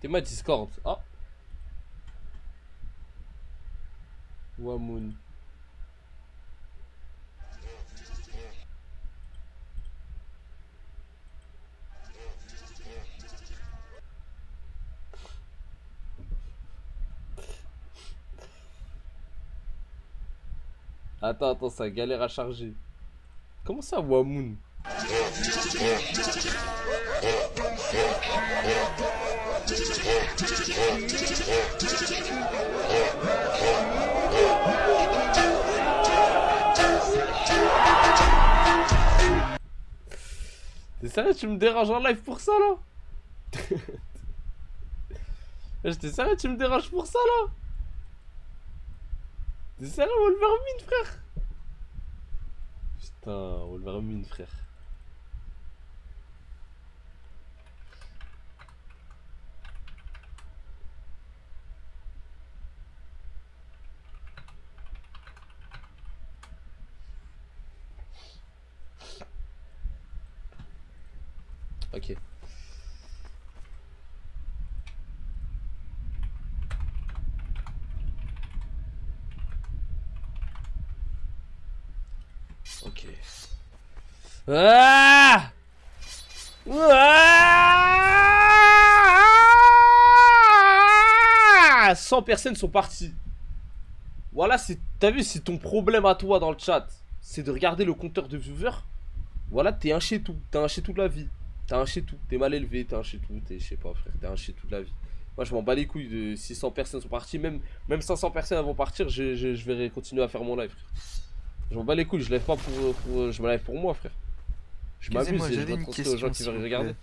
T'es ma Discord. Ah. Wamoun. Attends, ça galère à charger. Comment ça, Wamoun? T'es sérieux, tu me déranges en live pour ça là? T'es sérieux, tu me déranges pour ça là? T'es sérieux, Wolverine, frère? Putain, Wolverine, frère. Ok. Ok. Ah! Ah! 100 personnes sont parties. Voilà, t'as vu, c'est ton problème à toi dans le chat. C'est de regarder le compteur de viewers. Voilà, t'es un chez tout. T'es un chez tout de la vie. T'es un chez tout. T'es mal élevé, t'es un chez tout. Je sais pas, frère. T'es un chez tout de la vie. Moi, je m'en bats les couilles de 600 personnes sont parties. Même 500 personnes vont partir. Je vais continuer à faire mon live, frère. Je m'en bats les couilles. Je lève pas je me lève pour moi, frère. Je m'amuse et je dois transmettre aux gens qui veulent regarder.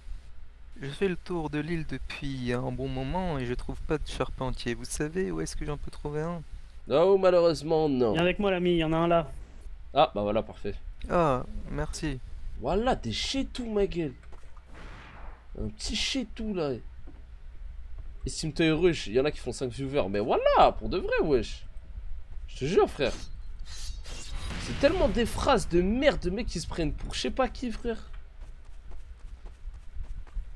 Je fais le tour de l'île depuis un bon moment et je trouve pas de charpentier. Vous savez où est-ce que j'en peux trouver un? Non, malheureusement, non. Viens avec moi, l'ami, il y en a un là. Ah, bah voilà, parfait. Ah, merci. Voilà, des chez-tout, ma gueule. Un petit chez-tout, là. Estime-toi heureux, il y en a qui font 5 viewers. Mais voilà, pour de vrai, wesh. Je te jure, frère. C'est tellement des phrases de merde de mecs qui se prennent pour je sais pas qui, frère.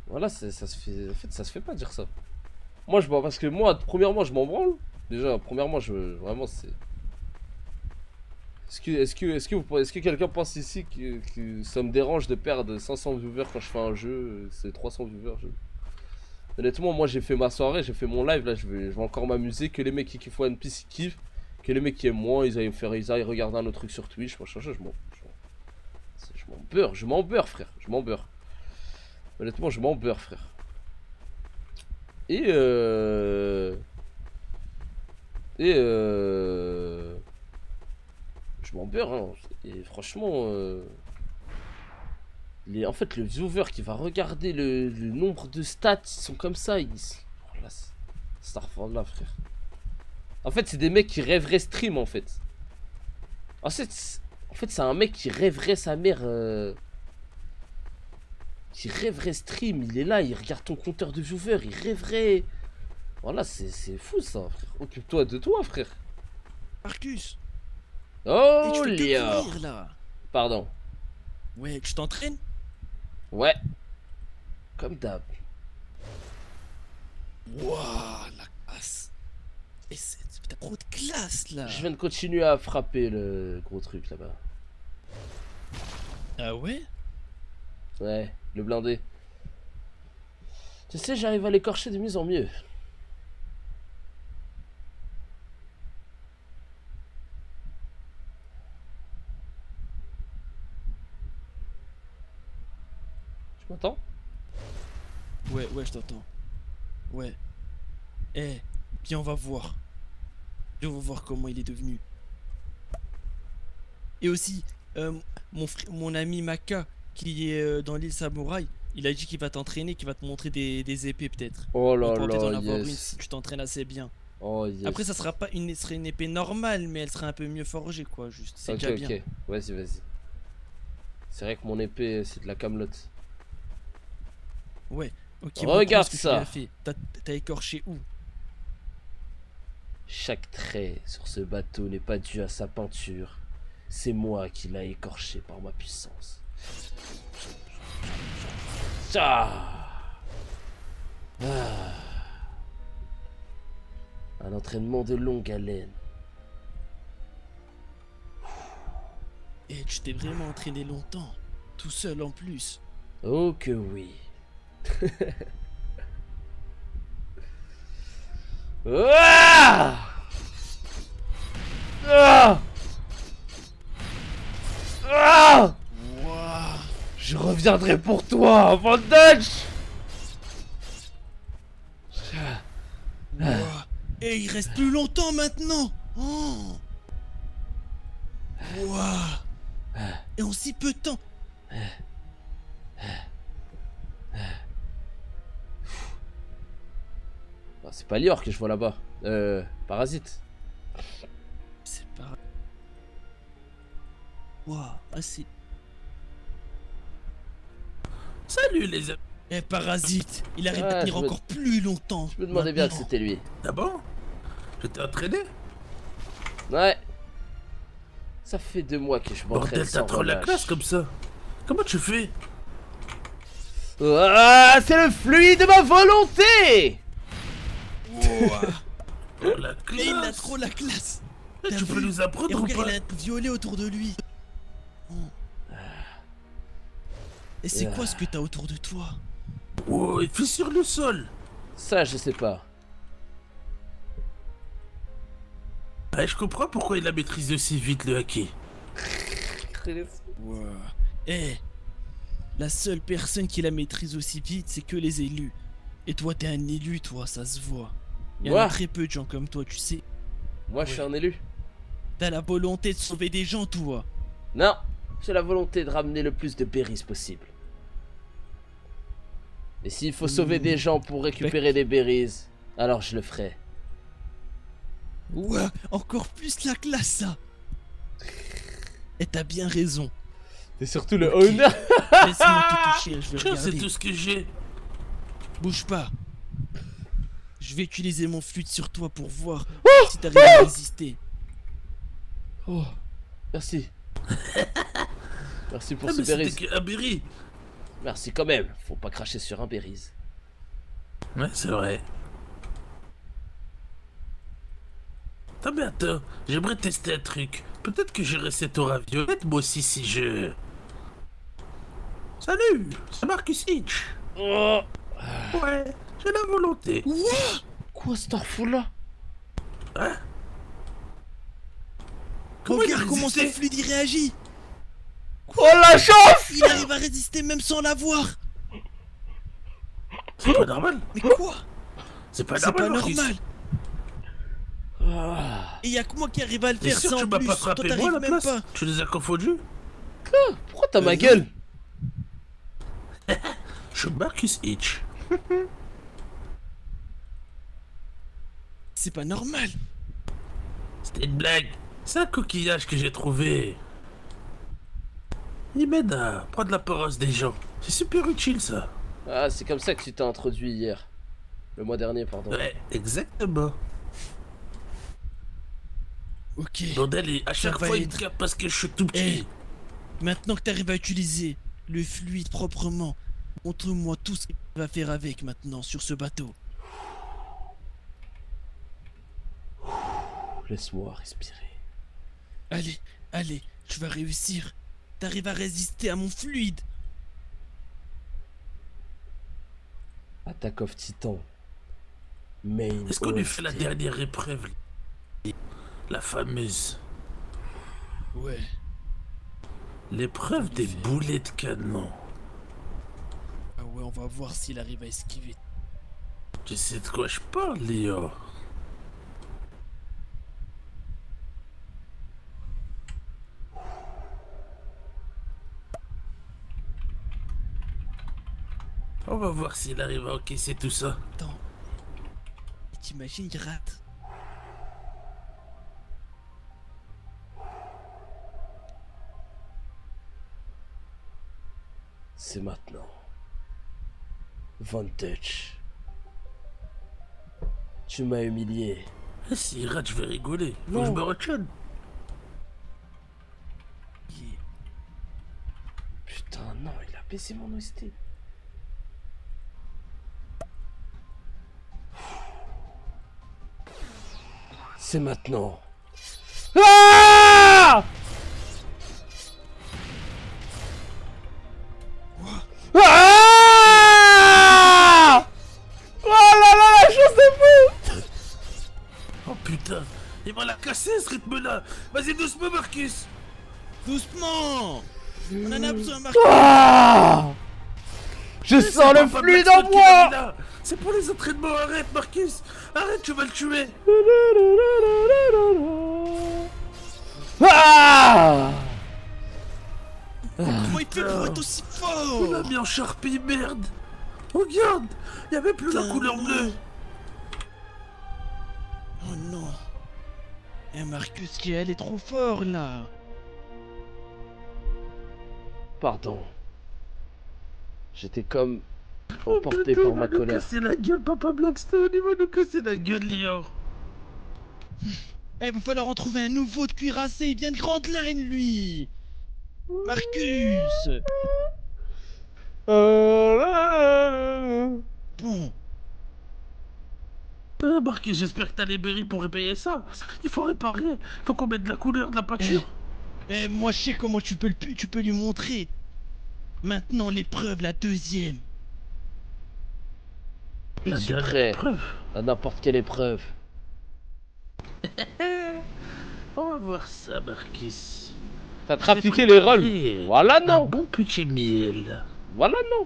Voilà, ça se fait. En fait, ça se fait pas dire ça. Moi, parce que moi, premièrement, je m'en branle. Déjà, premièrement, vraiment, c'est. Est-ce que quelqu'un pense ici que ça me dérange de perdre 500 viewers quand je fais un jeu? C'est 300 viewers. Honnêtement, moi j'ai fait ma soirée, j'ai fait mon live, là je vais encore m'amuser. Que les mecs qui kiffent One Piece ils kiffent. Que les mecs qui aiment moins, ils aillent regarder un autre truc sur Twitch. Moi je m'en beurre, frère. Je m'en beurre. Honnêtement, je m'en beurre, frère. Et je m'en beurre, hein. Et franchement, en fait, le viewer qui va regarder le nombre de stats, ils sont comme ça. Oh là, Starfall là, frère. En fait, c'est des mecs qui rêveraient stream, en fait. En fait, c'est un mec qui rêverait sa mère. Qui rêverait stream. Il est là, il regarde ton compteur de viewer. Il rêverait. Voilà, c'est fou ça, frère. Occupe-toi de toi, frère. Marcus. Oh, tu fais Léa. courir, là. Pardon. Ouais, tu t'entraînes? Ouais. Comme d'hab. Wouah, la classe. Et t'as trop de classe là. Je viens de continuer à frapper le gros truc là-bas. Ah ouais? Ouais, le blindé. Tu sais, j'arrive à l'écorcher de mieux en mieux. Tu m'entends? Ouais, je t'entends. Ouais. Eh, bien on va voir. Viens, on va voir comment il est devenu. Et aussi, mon ami Maka, qui est dans l'île Samouraï, il a dit qu'il va t'entraîner, qu'il va te montrer des épées peut-être. Oh là On pourra peut-être en là, avoir une yes. si tu t'entraînes assez bien. Oh yes. Après, ça serait une épée normale, mais elle serait un peu mieux forgée, quoi. Juste, c'est déjà bien. Ok, vas-y. C'est vrai que mon épée, c'est de la camelote. Ouais. Ok. Regarde ce que ça. tu t'as écorché où? Chaque trait sur ce bateau n'est pas dû à sa peinture. C'est moi qui l'ai écorché par ma puissance. Ah. Un entraînement de longue haleine. Et tu t'es vraiment entraîné longtemps. Tout seul en plus. Oh que oui. Ah ah ah Wouah. Je reviendrai pour toi, Van Dutch. Wouah. Et il reste plus longtemps maintenant. Oh. Wouah. Et en si peu de temps. Ah, c'est pas Lior que je vois là-bas. Parasite. C'est pas... Wouah. Ah c'est... Salut les amis. Eh parasite. Il arrive à Ouais, tenir je me- encore plus longtemps. Je me demandais bien que maintenant. c'était lui. Ah bon? Je t'ai entraîné? Ouais. Ça fait 2 mois que je m'entraîne Bordel, t'as sans trop la relâche. classe comme ça. Comment tu fais? Ah, c'est le fluide de ma volonté. Wouah. Oh, la Mais il a classe. trop la classe. Eh, T'as tu vu? peux nous Et apprendre ou regarde, pas? il a un violet autour de lui. Oh. Et c'est quoi ce que t'as autour de toi? Oh, il fait sur le sol. Ça, je sais pas. Ah, je comprends pourquoi il a maîtrisé aussi vite le hockey. Wouah. Eh, la seule personne qui la maîtrise aussi vite, c'est que les élus. Et toi, t'es un élu, toi, ça se voit. Il y en a Moi, très peu de gens comme toi, tu sais. je suis un élu. T'as la volonté de sauver des gens, toi. Non, j'ai la volonté de ramener le plus de berries possible. Et s'il faut sauver des gens pour récupérer des berries, alors je le ferai. Ouah, encore plus la classe, ça. Et t'as bien raison. C'est surtout le Ok. honneur. Laisse-moi te toucher, je vais Tiens, c'est regarder. tout ce que j'ai. Bouge pas. Je vais utiliser mon flûte sur toi pour voir Oh, si t'arrives à résister. Oh, merci. Merci pour Ah, ce mais c'était berries. qu'un berry. Merci quand même. Faut pas cracher sur un berries. Ouais, c'est vrai. Attends, mais attends, j'aimerais tester un truc. Peut-être que j'ai recette au raviolette, moi aussi, si je... Salut, c'est Marcus Hitch. Oh, Ouais, j'ai la volonté. Ouah. quoi ce torfou là? Hein? Comment il a Regarde comment ce résisté? fluide il réagit. Oh la chance! Il arrive à résister même sans l'avoir. C'est pas normal. Mais quoi? C'est pas C'est pas normal, Marcus. normal. Ah, Et y'a que moi qui arrive à le T'es faire sûr ça que tu en m'as plus. pas Toi frappé moi à t'arrives la même place? pas. Tu les as confondus? pourquoi t'as ma non. gueule? Je suis Marcus Hitch. C'est pas normal. C'était une blague. C'est un coquillage que j'ai trouvé. Il m'aide à prendre la parole des gens. C'est super utile, ça. Ah, c'est comme ça que tu t'es introduit hier. Le mois dernier, pardon. Ouais, exactement. Ok. Bordel, et à chaque va fois, il être- me tape parce que je suis tout petit. Maintenant que t'arrives à utiliser le fluide proprement, montre-moi tout ce que tu vas faire avec maintenant sur ce bateau. Laisse-moi respirer. Allez, allez, tu vas réussir. T'arrives à résister à mon fluide. Attack of Titan. Main. Est-ce qu'on lui fait la OST. dernière épreuve? La fameuse. Ouais. L'épreuve des fait. boulets de canon. Ah ouais, on va voir s'il arrive à esquiver. Tu sais de quoi je parle, Léo? On va voir s'il arrive à encaisser tout ça. Attends. Et t'imagines, il rate. C'est maintenant. Vantage. Tu m'as humilié. Ah, s'il rate, je vais rigoler. Faut Non. que je me retienne. Il- Putain, non, il a baissé mon OST. c'est maintenant. Ah! Ah! Oh là là, la chose de fou! Oh putain, il va la casser ce rythme-là. Vas-y doucement Marcus. Doucement. On en a besoin, Marcus. Ah! Je sens le fluide en moi! C'est pour les entraînements, arrête Marcus. Arrête, tu vas le tuer. Ah! Comment il fait pour être aussi On l'a fort? mis en charpie, merde. Regarde, il y avait plus la Putain, couleur non. bleue. Oh non. Eh Marcus, elle est trop fort là. Pardon. J'étais comme Oh, emporté putain, par ma il va nous colère. casser la gueule, Papa Blackstone, il va nous casser la gueule, Lior. Eh, va falloir en trouver un nouveau de cuirassé, il vient de Grande Line lui. Marcus. Bon. Marcus, j'espère que t'as les berries pour répayer ça. Il faut réparer, faut qu'on mette de la couleur, de la peinture. Eh, moi je sais comment tu peux lui montrer. Maintenant l'épreuve, la deuxième. Je La suis dernière prêt épreuve. à n'importe quelle épreuve. On va voir ça, Marcus. T'as trafiqué les rôles. Et Voilà un non. bon petit miel. Voilà non.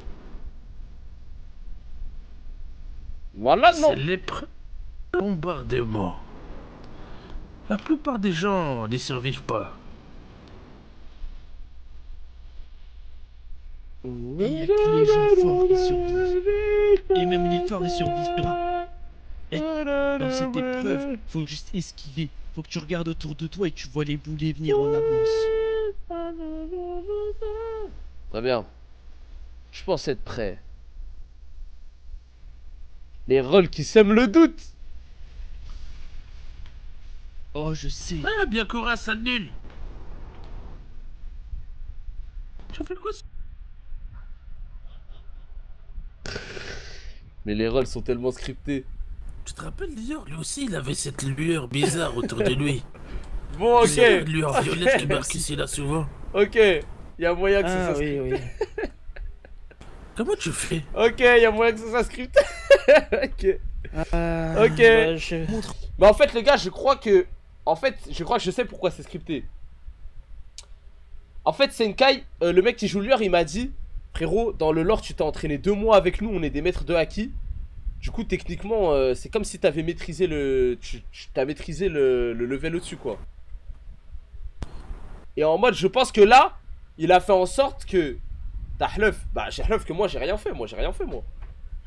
Voilà non. C'est l'épreuve de bombardement. La plupart des gens n'y survivent pas. Il y a que les gens forts qui survivent. Et même les forts ils survivent pas. Dans cette épreuve, faut juste esquiver. Faut que tu regardes autour de toi et que tu vois les boulets venir en avance. Très bien. Je pense être prêt. Les rôles qui sèment le doute. Oh, je sais. Ah, bien Cora, ça nul. Tu fais quoi? Mais les rôles sont tellement scriptés. Tu te rappelles Lior, lui aussi il avait cette lueur bizarre autour de lui. Bon, ok. C'est une lueur violette que Marcus il a souvent. Ok. Y a moyen que ce Ah soit oui, oui. Comment tu fais? Ok, y a moyen que ce soit scripté. Ok. Ok. Bah, montre. Mais en fait, les gars, je crois que. En fait, je crois que je sais pourquoi c'est scripté. En fait, Senkai, le mec qui joue le lore, il m'a dit: frérot, dans le lore, tu t'es entraîné 2 mois avec nous, on est des maîtres de haki. Du coup, techniquement, c'est comme si t'avais maîtrisé le. Tu t'as maîtrisé le level au-dessus, quoi. Et en mode, je pense que là, il a fait en sorte que. T'as hleuf. Bah, j'ai hleuf que moi, j'ai rien fait. Moi, j'ai rien fait, moi.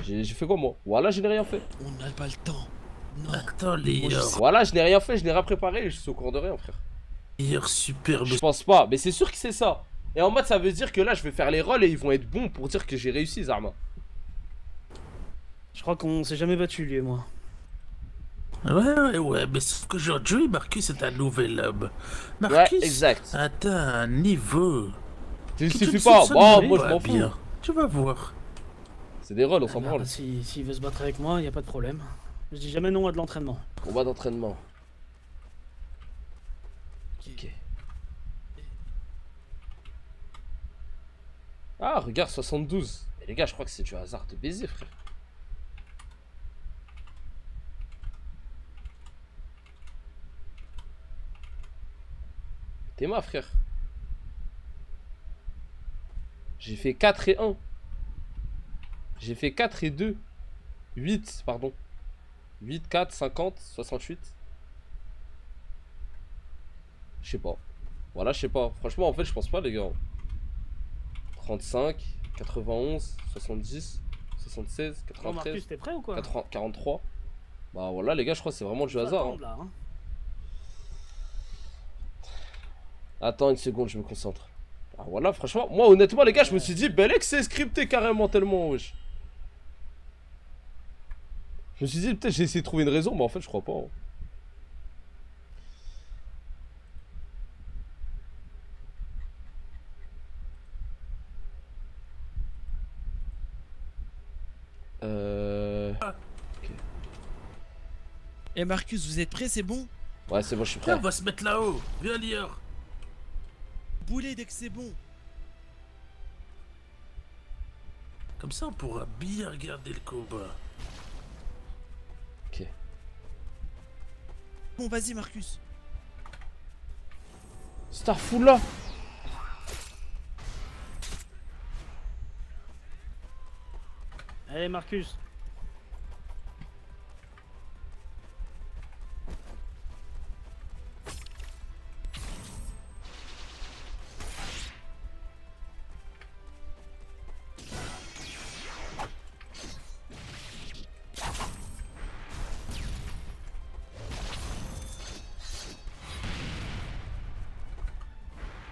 J'ai fait quoi, moi? Voilà, je n'ai rien fait. On n'a pas le temps. Non. Attends Lior, Voilà, je n'ai rien fait, je n'ai rien préparé. Je suis au courant de rien, frère. Lior superbe. Je pense pas, mais c'est sûr que c'est ça. Et en mode, ça veut dire que là, je vais faire les rôles et ils vont être bons pour dire que j'ai réussi, Zarma. Je crois qu'on s'est jamais battu, lui et moi. Ouais, mais sauf qu'aujourd'hui, Marcus est un nouvel homme. Ouais, Marcus exact. atteint un niveau. Tu ne que tu suffis ne pas. soupçonnerais Bon, moi, je pas m'en fous. bien. Tu vas voir. C'est des rôles, on Ah s'en bah, branle. S'il veut se battre avec moi, y a pas de problème. Je dis jamais non à de l'entraînement. Combat d'entraînement. Ok. Ah, regarde, 72. Mais les gars, je crois que c'est du hasard de baiser, frère. T'es ma frère. J'ai fait 4 et 1. J'ai fait 4 et 2. 8, pardon. 8, 4, 50, 68. Je sais pas. Voilà, je sais pas. Franchement, en fait, je pense pas, les gars. 35, 91, 70, 76, Bon, 93, Marcus, t'es prêt ou quoi 80, 43. Bah voilà, les gars, je crois que c'est vraiment du Faut hasard. attendre, là, hein. Attends une seconde, je me concentre. Ah voilà, franchement, moi honnêtement, les gars, je me suis dit, Belek, c'est scripté carrément tellement, wesh. Je me suis dit, peut-être j'ai essayé de trouver une raison, mais en fait, je crois pas. Hein. Eh Marcus, vous êtes prêts, c'est bon? Ouais, c'est bon, je suis Tiens, prêt. on va se mettre là-haut. Viens, Lior. Boulet dès que c'est bon. Comme ça, on pourra bien regarder le combat. Ok. Bon, vas-y, Marcus. Starful là. Allez, Marcus.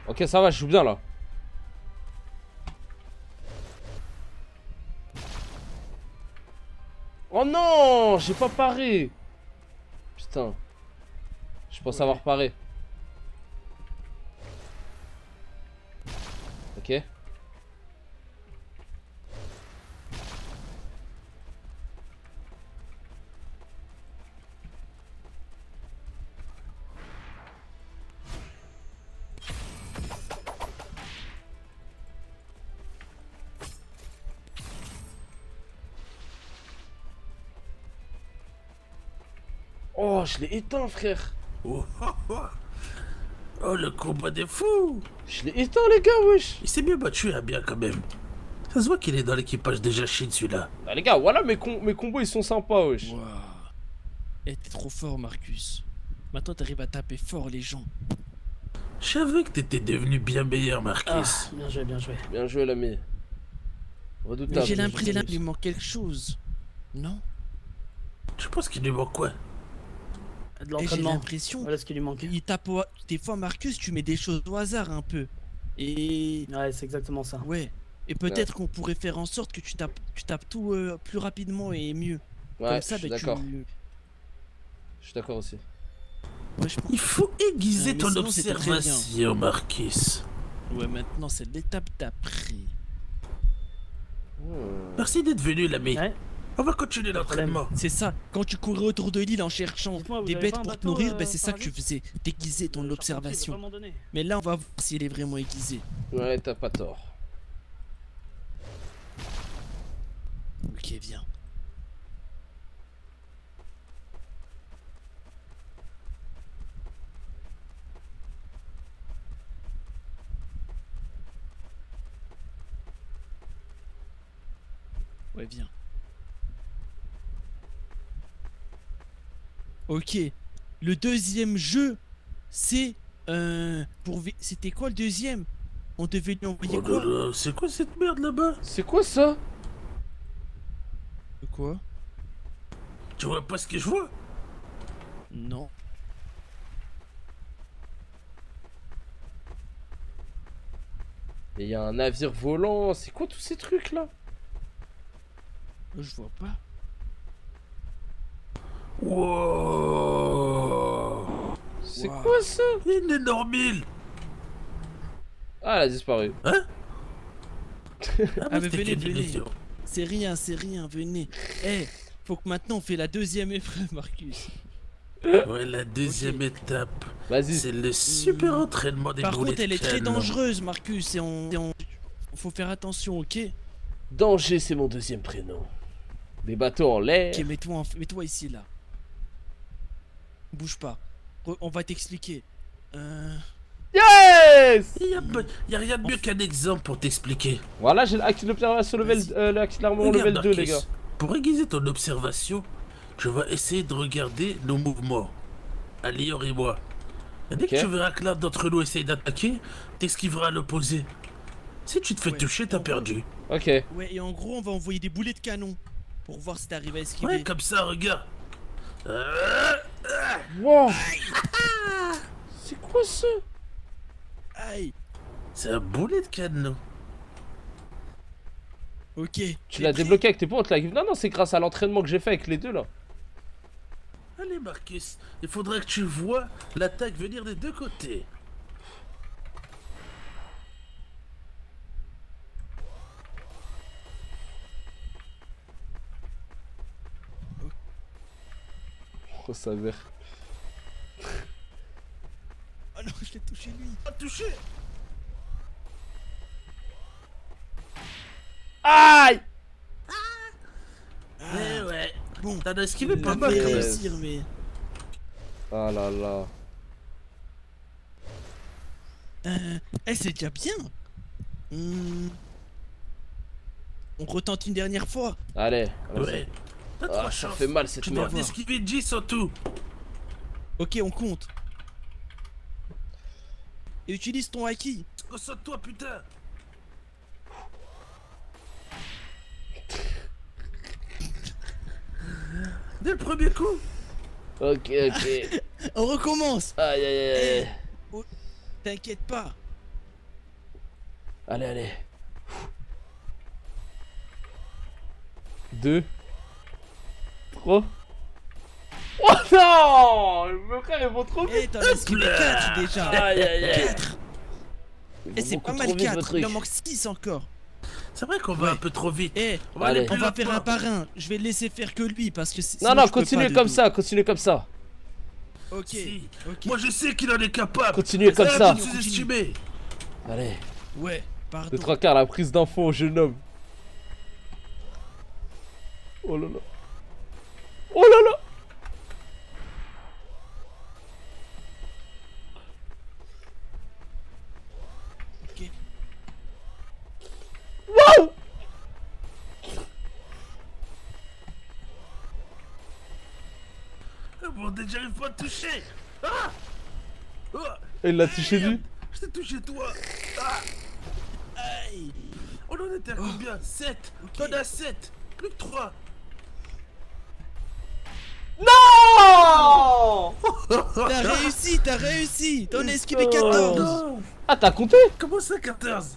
Ok, ça va, je joue bien là. Oh non, j'ai pas paré. Putain. Je pense avoir paré. Ok. Oh, je l'ai éteint, frère. Oh, oh, oh. Oh, le combat des fous. Je l'ai éteint, les gars, wesh. Il s'est bien battu, hein, bien quand même. Ça se voit qu'il est dans l'équipage déjà Chine, celui-là. Ah, les gars, voilà mes combos, ils sont sympas, wesh. Waouh. Eh, t'es trop fort, Marcus. Maintenant, t'arrives à taper fort les gens. Je savais que t'étais devenu bien meilleur, Ah, Marcus. bien joué, bien joué. Bien joué, l'ami. Mais Redoutable. j'ai l'impression qu'il lui manque quelque chose. Non? Je pense qu'il lui manque quoi? De Eh, j'ai l'entraînement. l'impression Voilà ce qui lui manque. qu'il tape des fois, Marcus, tu mets des choses au hasard un peu. Et Ouais, c'est exactement ça. ouais. Et peut-être qu'on pourrait faire en sorte que tu tapes tout plus rapidement et mieux. Ouais, Comme ça, je suis bah, d'accord. Je suis d'accord aussi. Ouais, je pense- Il faut aiguiser Mais ton sinon, c'était très bien. observation, Marcus. Ouais, maintenant, c'est l'étape d'après. Merci d'être venu, l'ami. Ouais. On va continuer l'entraînement. C'est ça, quand tu courais autour de l'île en cherchant Dites-moi, vous des avez bêtes pas un pour te bateau, nourrir, bah, c'est ça que paradis tu faisais, déguiser ton Charpentier, observation. il veut pas m'en donner. Mais là, on va voir s'il est vraiment aiguisé. Ouais, t'as pas tort. Ok, viens. Ouais, viens. Ok. Le deuxième jeu, c'est... C'était quoi le deuxième? On devait lui envoyer Oh là quoi? là, c'est quoi cette merde là-bas? C'est quoi ça? Quoi? Tu vois pas ce que je vois? Non. Il y a un navire volant. C'est quoi tous ces trucs là? Je vois pas. Wow. C'est Wow. quoi ça? Une énorme île. Ah, elle a disparu. Ah, mais c'était venez, quelle venez. illusion. C'est rien, venez. Eh, faut que maintenant on fait la deuxième épreuve, Marcus. Ouais, la deuxième étape. Vas-y. C'est le super entraînement des Par boulets contre, elle de est très canon. dangereuse, Marcus, et faut faire attention, ok? Danger, c'est mon deuxième prénom. Des bateaux en l'air. Ok, mets-toi ici, là. Bouge pas. On va t'expliquer. Yes! Y a rien de mieux qu'un exemple pour t'expliquer. Voilà, j'ai l'observation level, Vas-y. l'accélérateur Regarde, level 2, les Marcus, gars. pour aiguiser ton observation, je vais essayer de regarder nos mouvements. Alior et moi. Et dès Ok. que tu verras que l'un d'entre nous essaye d'attaquer, t'esquiveras à l'opposé. Si tu te fais Ouais. toucher, t'as perdu. Ok. Ouais, et en gros, on va envoyer des boulets de canon pour voir si t'arrives à esquiver. Ouais, comme ça, regarde. Wow. C'est quoi ça? Aïe. C'est un boulet de canon. Ok. Tu t'es l'as prêt? débloqué avec tes potes là? Non, non, c'est grâce à l'entraînement que j'ai fait avec les deux là. Allez, Marcus, il faudra que tu vois l'attaque venir des deux côtés. Oh, sa mère. fait toucher lui. Pas touché. Aïe! Eh ouais. Bon, T'en as esquivé on pas va mal quand même. réussir, mais... Ah là là. c'est déjà bien. On retente une dernière fois. Allez. Ouais. T'as Ah, trois ça chances. fait mal cette Tu dois merde. esquiver 10 en tout. Ok, on compte. Et utilise ton haki. Concentre-toi, putain. Dès le premier coup. Ok, ok. On recommence. Aïe aïe aïe aïe. T'inquiète pas. Allez, allez. 2 3. Oh non! Mes frères, ils vont trop vite. Eh, t'en as esquivé 4 déjà. Aïe aïe aïe. 4. Ils Eh, vont c'est beaucoup pas mal trop vite, 4. votre truc. Il en manque 6 encore. C'est vrai qu'on va un peu trop vite. Eh, On va Allez. aller plus on va faire lentement. un par un. Je vais laisser faire que lui parce que Non, sinon, non, je peux continuez pas comme de dos. ça, continuez comme ça. Ok. Si. Ok. Moi je sais qu'il en est capable. Continuez comme Arrête ça. de sous-estimer. Allez. Ouais, pardon. 2 3 quarts, la prise d'info, jeune homme. Oh là là. Oh là là. Ok. Wow. Ah bon, déjà j'arrive pas à te toucher. Ah oh. Il l'a touché lui. Je t'ai touché toi. Ah Aïe. on en était à combien 7. T'en as 7. Plus que 3. Non. T'as réussi. T'en as esquivé 14. Non. Ah, t'as compté? Comment ça 14?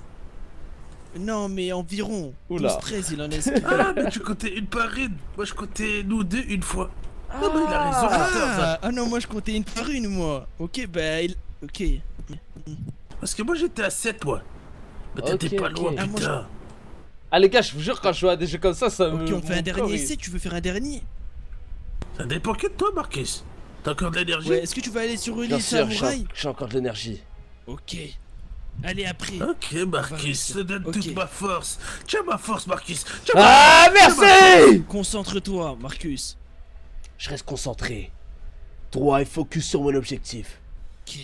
Non, mais environ. Oula. 12-13, il en a esquivé. Ah mais tu comptais une par une. Moi je comptais nous deux une fois. Non mais il a raison 14. Ah non, moi je comptais une par une, moi. Ok, bah, ok. Parce que moi j'étais à 7 moi. Mais t'étais Ok, pas ok. loin Ah, moi, putain. Ah les gars, je vous jure, quand je joue à des jeux comme ça me... Ok, on fait un mon dernier corps, il- essai. Tu veux faire un dernier? Ça dépend que de toi Marcus. T'as encore de l'énergie? Ouais, est-ce que tu vas aller sur Bien l'île sûr, Samouraï? j'ai encore de l'énergie. Ok. Allez, après. Ok Marcus, On je te donne Ok. toute ma force. Tiens ma force Marcus. Tiens Ah, merci. Concentre-toi, Marcus. Je reste concentré. Droit et focus sur mon objectif. Ok.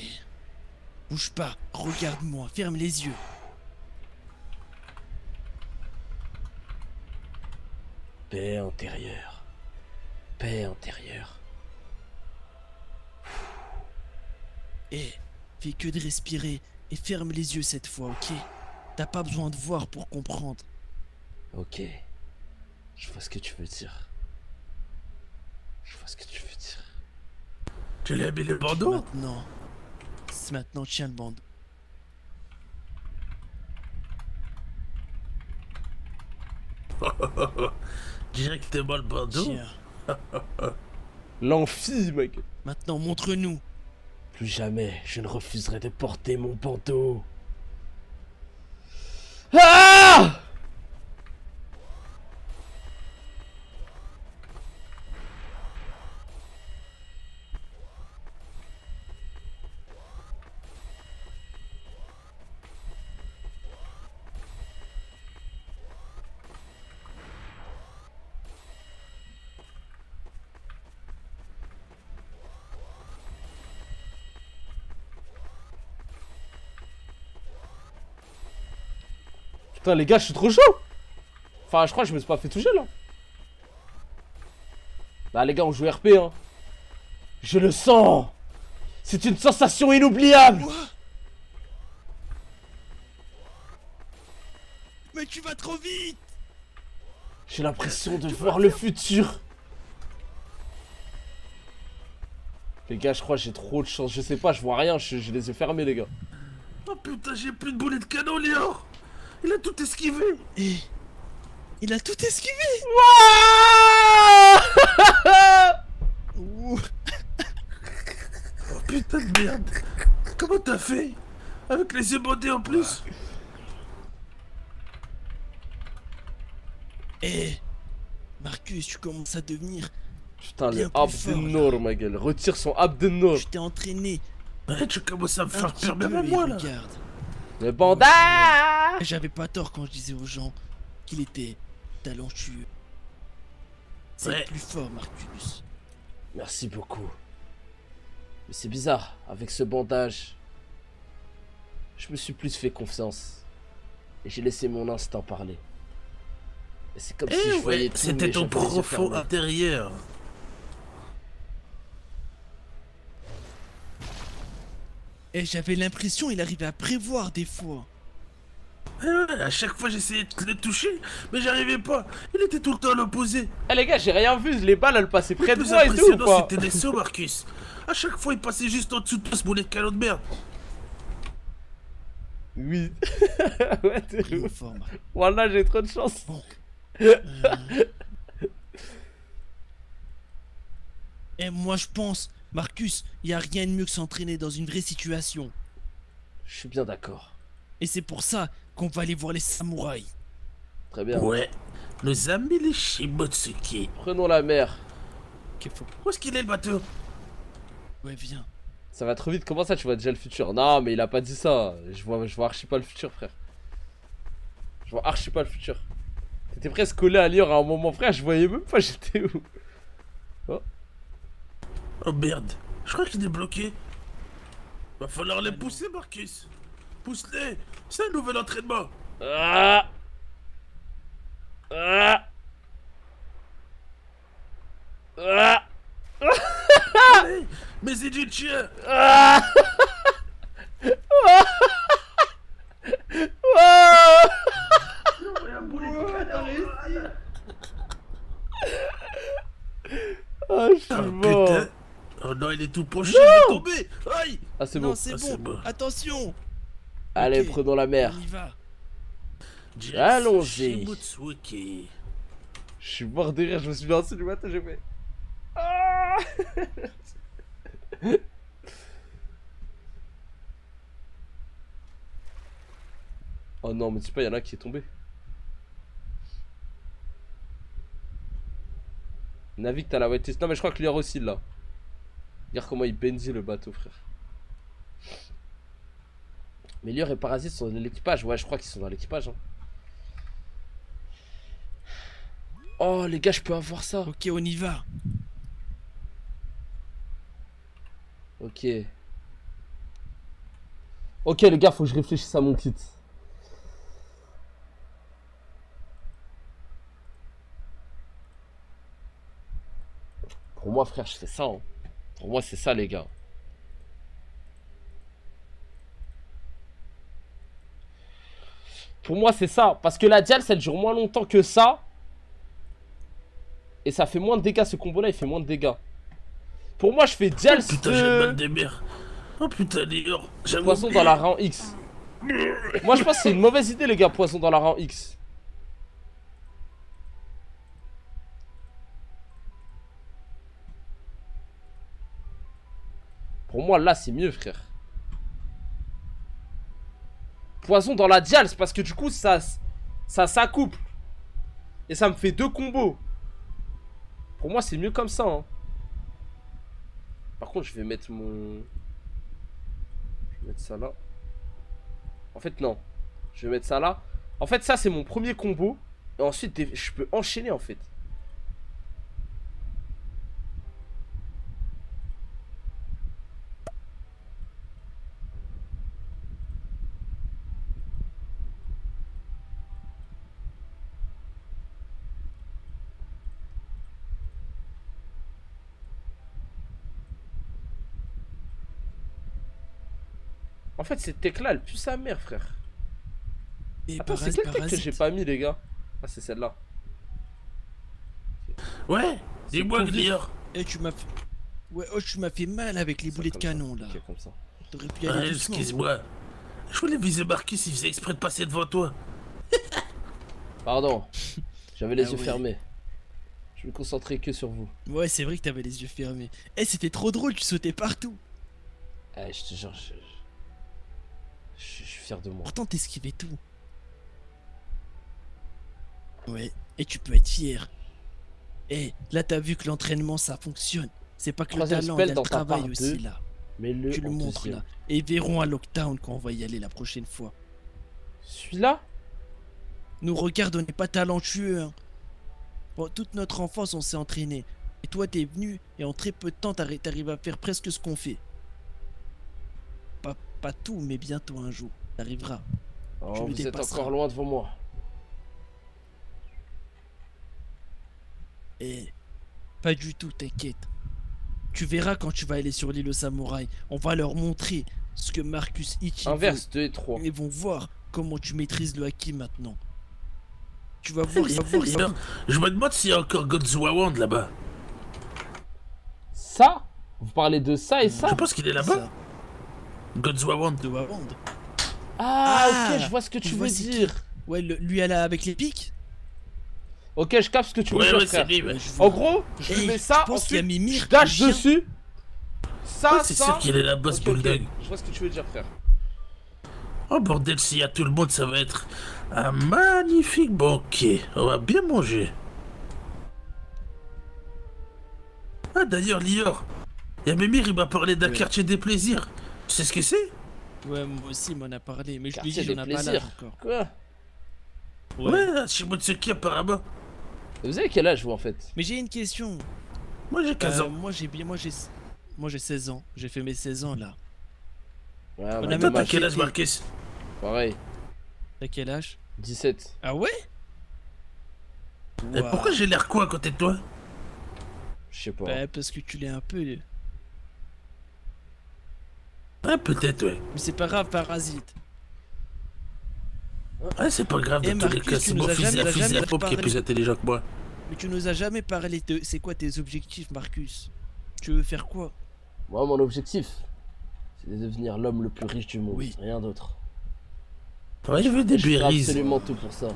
Bouge pas. Regarde-moi. Ferme les yeux. Paix intérieure. Paix intérieure. Eh, fais que de respirer et ferme les yeux cette fois, ok? T'as pas besoin de voir pour comprendre. Ok. Je vois ce que tu veux dire. Je vois ce que tu veux dire. Tu lui as mis le bandeau? Maintenant. Maintenant, tiens le bandeau. Directement le bandeau? Tiens. L'amphi, mec. Maintenant, montre-nous. Plus jamais je ne refuserai de porter mon bandeau. Ah! Putain les gars, je suis trop chaud. Enfin, je crois que je me suis pas fait toucher là. Bah les gars, on joue RP hein. Je le sens. C'est une sensation inoubliable. Mais tu vas trop vite! J'ai l'impression de voir le futur. Les gars, je crois que j'ai trop de chance. Je sais pas, je vois rien. J'ai les yeux fermés, les gars. Oh putain, j'ai plus de boulet de canon, Léon! Il a tout esquivé! Eh, il a tout esquivé! Ouh. Oh putain de merde! Comment t'as fait? Avec les yeux bandés en plus? Eh, Marcus, tu commences à devenir... Putain, le Bien plus fort, Abdennour, ma gueule. Retire son Abdennour. Je t'ai entraîné Ouais, tu commences à me Un faire petit peur peu, même à et moi là. regarde. Le bandage. J'avais pas tort quand je disais aux gens qu'il était talentueux. C'est Ouais. le plus fort, Marcus. Merci beaucoup. Mais c'est bizarre, avec ce bandage, je me suis plus fait confiance. Et j'ai laissé mon instinct parler. Et c'est comme si je Eh voyais ouais, tout, c'était mais ton j'avais les yeux profond fermés. intérieur. Et j'avais l'impression il arrivait à prévoir des fois. Ouais, à chaque fois j'essayais de le toucher, mais j'arrivais pas. Il était tout le temps à l'opposé. Eh les gars, j'ai rien vu, les balles elles passaient Le près de plus moi et tout ou impressionnant pas? c'était les sauts, Marcus. À chaque fois il passait juste en dessous de toi ce boulet de canon de merde. Oui. Ouais, t'es Il est ouf. fort, Marcus. Voilà, j'ai trop de chance. Bon. Et moi je pense, Marcus, il y a rien de mieux que s'entraîner dans une vraie situation. Je suis bien d'accord. Et c'est pour ça qu'on va aller voir les samouraïs. Très bien. Ouais, nos amis les Shimotsuki. Prenons la mer. Qu'il faut... Où est-ce qu'il est le bateau? Ouais, viens. Ça va trop vite, comment ça tu vois déjà le futur? Non mais il a pas dit ça. Je vois archi pas le futur frère. Je vois archi pas le futur. T'étais presque collé à Lyon à un moment frère, je voyais même pas j'étais où. Oh merde, je crois qu'il est bloqué. Va falloir les pousser, Marcus. Pousse-les, c'est un nouvel entraînement. Ah ah ah Allez, mes Égyptiens. ah ah Ah, je suis Oh mort. putain. Oh non, il est tout penché, il est tombé. Aïe. Ah, c'est Non, bon. c'est Ah, bon. c'est bon. Attention. Allez, Ok. prenons la mer. On y va. Allons-y. Shimotsuki. Je suis mort de rire, je me suis lancé du matin, j'ai fait. Ah Oh non, mais tu sais pas, y'en a un qui est tombé. Navigue, t'as la whitelist. Non, mais je crois que Lior aussi là. Regarde comment il bendit le bateau, frère. Mais Lior et Parasite sont dans l'équipage. Ouais, je crois qu'ils sont dans l'équipage. Hein. Oh, les gars, je peux avoir ça. Ok, on y va. Ok. Ok, les gars, faut que je réfléchisse à mon kit. Pour moi, frère, je fais ça. Hein. Pour moi, c'est ça, les gars. Pour moi, c'est ça. Parce que la dial, ça dure moins longtemps que ça. Et ça fait moins de dégâts. Ce combo-là, il fait moins de dégâts. Pour moi, je fais dial Oh putain, j'ai le mal de des mers. Oh putain, Lior. J'avais poisson oublié. dans la rang X. Moi, je pense que c'est une mauvaise idée, les gars, poisson dans la rang X. Pour moi, là, c'est mieux, frère. Poison dans la dial, c'est parce que du coup, ça s'accouple. Et ça me fait 2 combos. Pour moi, c'est mieux comme ça. Hein. Par contre, je vais mettre mon... Je vais mettre ça là. En fait, non. Je vais mettre ça là. En fait, ça, c'est mon premier combo. Et ensuite, je peux enchaîner, en fait. En fait, cette tech là, elle pue sa mère, frère. Et Attends, c'est quelle tech que j'ai pas mis, les gars? Ah, c'est celle-là. Ouais, dis-moi, trop vite. Lior. Et tu m'as fait... Ouais, oh, tu m'as fait mal avec les Ça, boulets de comme ça. canon, là. Ok, comme ça. T'aurais pu y aller Ouais, doucement. excuse-moi. Je voulais viser Marcus, il faisait exprès de passer devant toi. Pardon. J'avais les Ah yeux ouais. fermés. Je me concentrais que sur vous. Ouais, c'est vrai que t'avais les yeux fermés. Eh, c'était trop drôle, tu sautais partout. Eh, je te jure, je suis fier de moi. Pourtant, t'esquivais tout. Ouais, et tu peux être fier. Eh, là, t'as vu que l'entraînement, ça fonctionne. C'est pas que le Troisième talent, spell il y a dans le ta travail part aussi, deux. là. Mets-le Tu le en montres deuxième. là. Et verrons à Lockdown quand on va y aller la prochaine fois. Celui-là? Nous regarde, on n'est pas talentueux. Hein. Bon, toute notre enfance, on s'est entraîné. Et toi, t'es venu et en très peu de temps, t'arrives à faire presque ce qu'on fait. Pas tout, mais bientôt un jour. T'arriveras. Oh, Tu le vous êtes dépasseras. encore loin devant moi. Eh, pas du tout, t'inquiète. Tu verras quand tu vas aller sur l'île aux samouraïs. On va leur montrer ce que Marcus Ichi veut. Inverse 2 et 3. Ils vont voir comment tu maîtrises le haki maintenant. Tu vas voir, ils vont voir. Je me demande s'il y a encore Godzilla Wand là-bas. Ça? Vous parlez de ça et ça? Je pense qu'il est là-bas. Ça, Godzilla Wand. de Wawand. Ah, ok, je vois ce que je tu vois veux c'est qui. dire. Ouais, lui avec les pics. Ok, je capte ce que tu veux Ouais, dire, ouais, c'est frère. lui, ouais. Je vois. En gros, je lui Hey, mets ça, je pense qu'il y a ensuite, Mimir, je dash le chien. dessus. Ça, Ouais, c'est ça. sûr qu'il est là-bas, ce Ok, ok. bulldog. Je vois ce que tu veux dire, frère. Oh bordel, s'il y a tout le monde, ça va être un magnifique banquet. On va bien manger. Ah d'ailleurs, Lior, il y a Mémir, il m'a parlé d'un Ouais. quartier des plaisirs. Tu sais ce que c'est? Ouais, moi aussi, il m'en a parlé. Mais je lui Quartier dis, j'en des ai pas plaisirs. l'âge encore. Quoi? Ouais, chez Motsuki apparemment. Vous avez quel âge, vous, en fait? Mais j'ai une question. Moi j'ai 15 ans. Moi, j'ai 16 ans. J'ai fait mes 16 ans là. Ouais, On bah, a même Toi, pas t'as quel âge, fêté. Marcus? pareil. T'as quel âge? 17. Ah ouais? Et Ouah. pourquoi j'ai l'air quoi à côté de toi? Je sais pas. Bah, parce que tu l'es un peu. Ah, peut-être, ouais. Mais c'est pas grave, parasite. Ouais, c'est pas grave, Eh, dans tous les Marcus, cas, tu c'est nous mon as fils jamais- et la fille de la jamais pauvre qui est parlé. plus intelligent que moi. Mais tu nous as jamais parlé de. C'est quoi tes objectifs, Marcus? Tu veux faire quoi? Moi, mon objectif, c'est de devenir l'homme le plus riche du monde. Oui. Rien d'autre. Ouais, je veux des Je ferai berries. absolument tout pour ça.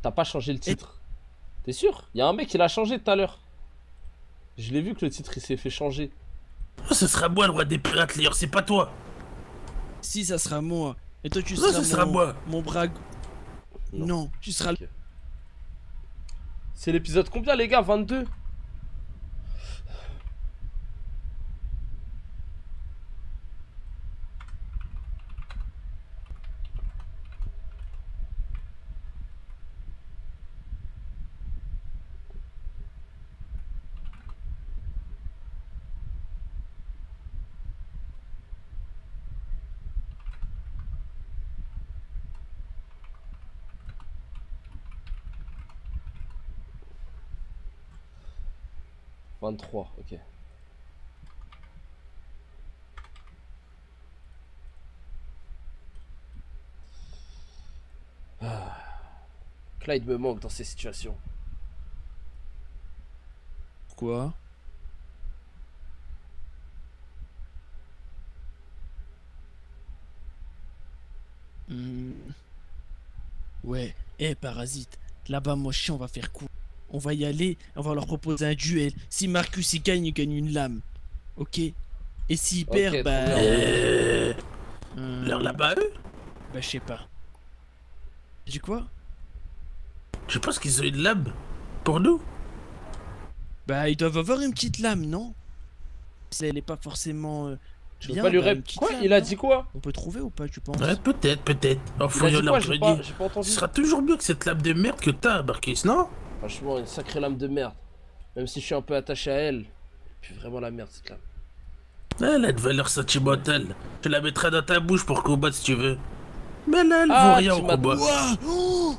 T'as pas changé le titre. T'es sûr? Il y a un mec qui l'a changé tout à l'heure. Je l'ai vu que le titre il s'est fait changer. Oh, ce sera moi le roi des pirates, Lior, c'est pas toi. Si, ça sera moi. Et toi, tu Non, seras ça sera moi. mon bras. Non. Non, tu seras. Ok. C'est l'épisode combien, les gars? 22? « 23, ok. Ah. Clyde me manque dans ces situations. Quoi? Hmm. Ouais, parasite. Là-bas, moi, chien, on va faire quoi? On va y aller, on va leur proposer un duel. Si Marcus il gagne une lame. Ok? Et s'il Ok, perd, trop bah. bien. L'heure là-bas, eux? Bah, je sais pas. Du quoi? Je pense qu'ils ont une lame. Pour nous? Bah, ils doivent avoir une petite lame, non? Si elle est pas forcément. Tu veux bien, pas lui bah, une rép... petite Quoi? lame, Il a non? dit quoi? On peut trouver ou pas, tu penses? Ouais, peut-être. En Il a fouillant dit leur quoi? J'ai grenier. pas entendu. Ce sera toujours mieux que cette lame de merde que t'as, Marcus, non? Franchement, une sacrée lame de merde. Même si je suis un peu attaché à elle. Puis vraiment la merde, cette lame. Elle a de valeur sentimentale. Je la mettrai dans ta bouche pour combattre si tu veux. Mais là, elle Ah, vaut rien tu au m'as- combat. Ouah! Oh!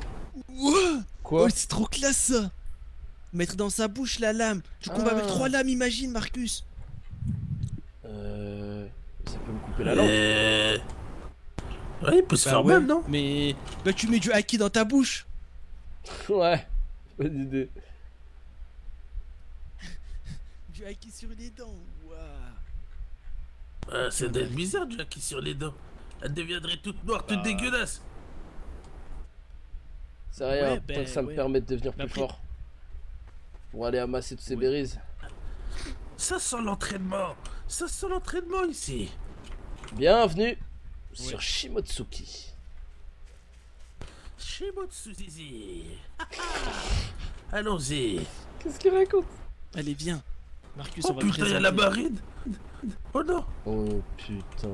Ouah! Quoi? Oh, c'est trop classe ça! Mettre dans sa bouche la lame. Tu combats avec Ah. 3 lames, imagine, Marcus. Ça peut me couper la langue. Ouais, il peut se Bah faire ouais, mal, non? mais bah tu mets du haki dans ta bouche. Ouais. Bonne idée. Du haki sur les dents. Ouah. Ah, ça doit être bizarre, du qui sur les dents. Elle deviendrait toute noire, toute Bah. dégueulasse. C'est rien, Ouais, tant ben, que ça me ouais. permet de devenir Mais plus après- fort. Pour aller amasser tous ces Ouais. berries. Ça sent l'entraînement. Ça sent l'entraînement ici. Bienvenue sur Shimotsuki. Shimotsuzizi. Allons-y. Qu'est-ce qu'il raconte? Allez, viens. Marcus, Oh on va le putain, y'a la présenter. barride. Oh non. Oh putain.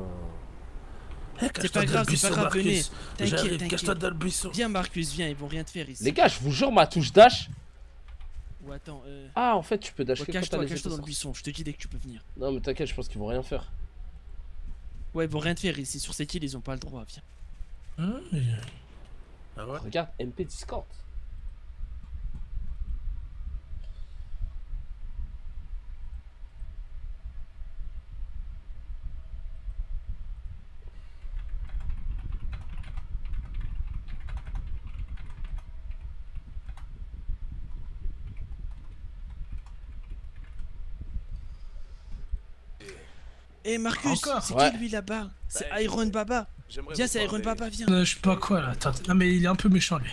Eh, cache-toi dans le buisson, venez. Marcus. T'inquiète, J'arrive, cache-toi t'inquiète. dans le buisson. Viens Marcus, viens, ils vont rien te faire ici. Les gars, je vous jure, ma touche dash. Ou attends, Ah, en fait, tu peux dash ouais, que quand t'as cache-toi les dans le autres. buisson, je te dis dès que tu peux venir. Non, mais t'inquiète, je pense qu'ils vont rien faire. Ouais, ils vont rien te faire ici, sur cette île, ils ont pas le droit, viens. Ah ouais. Regarde, MP Discord. Eh Marcus, Encore c'est Ouais. qui lui là-bas? C'est Bah, Iron Baba. J'aimerais Viens, vous c'est Iron parler. Baba, viens. Je sais pas quoi là, attends. Non mais il est un peu méchant lui.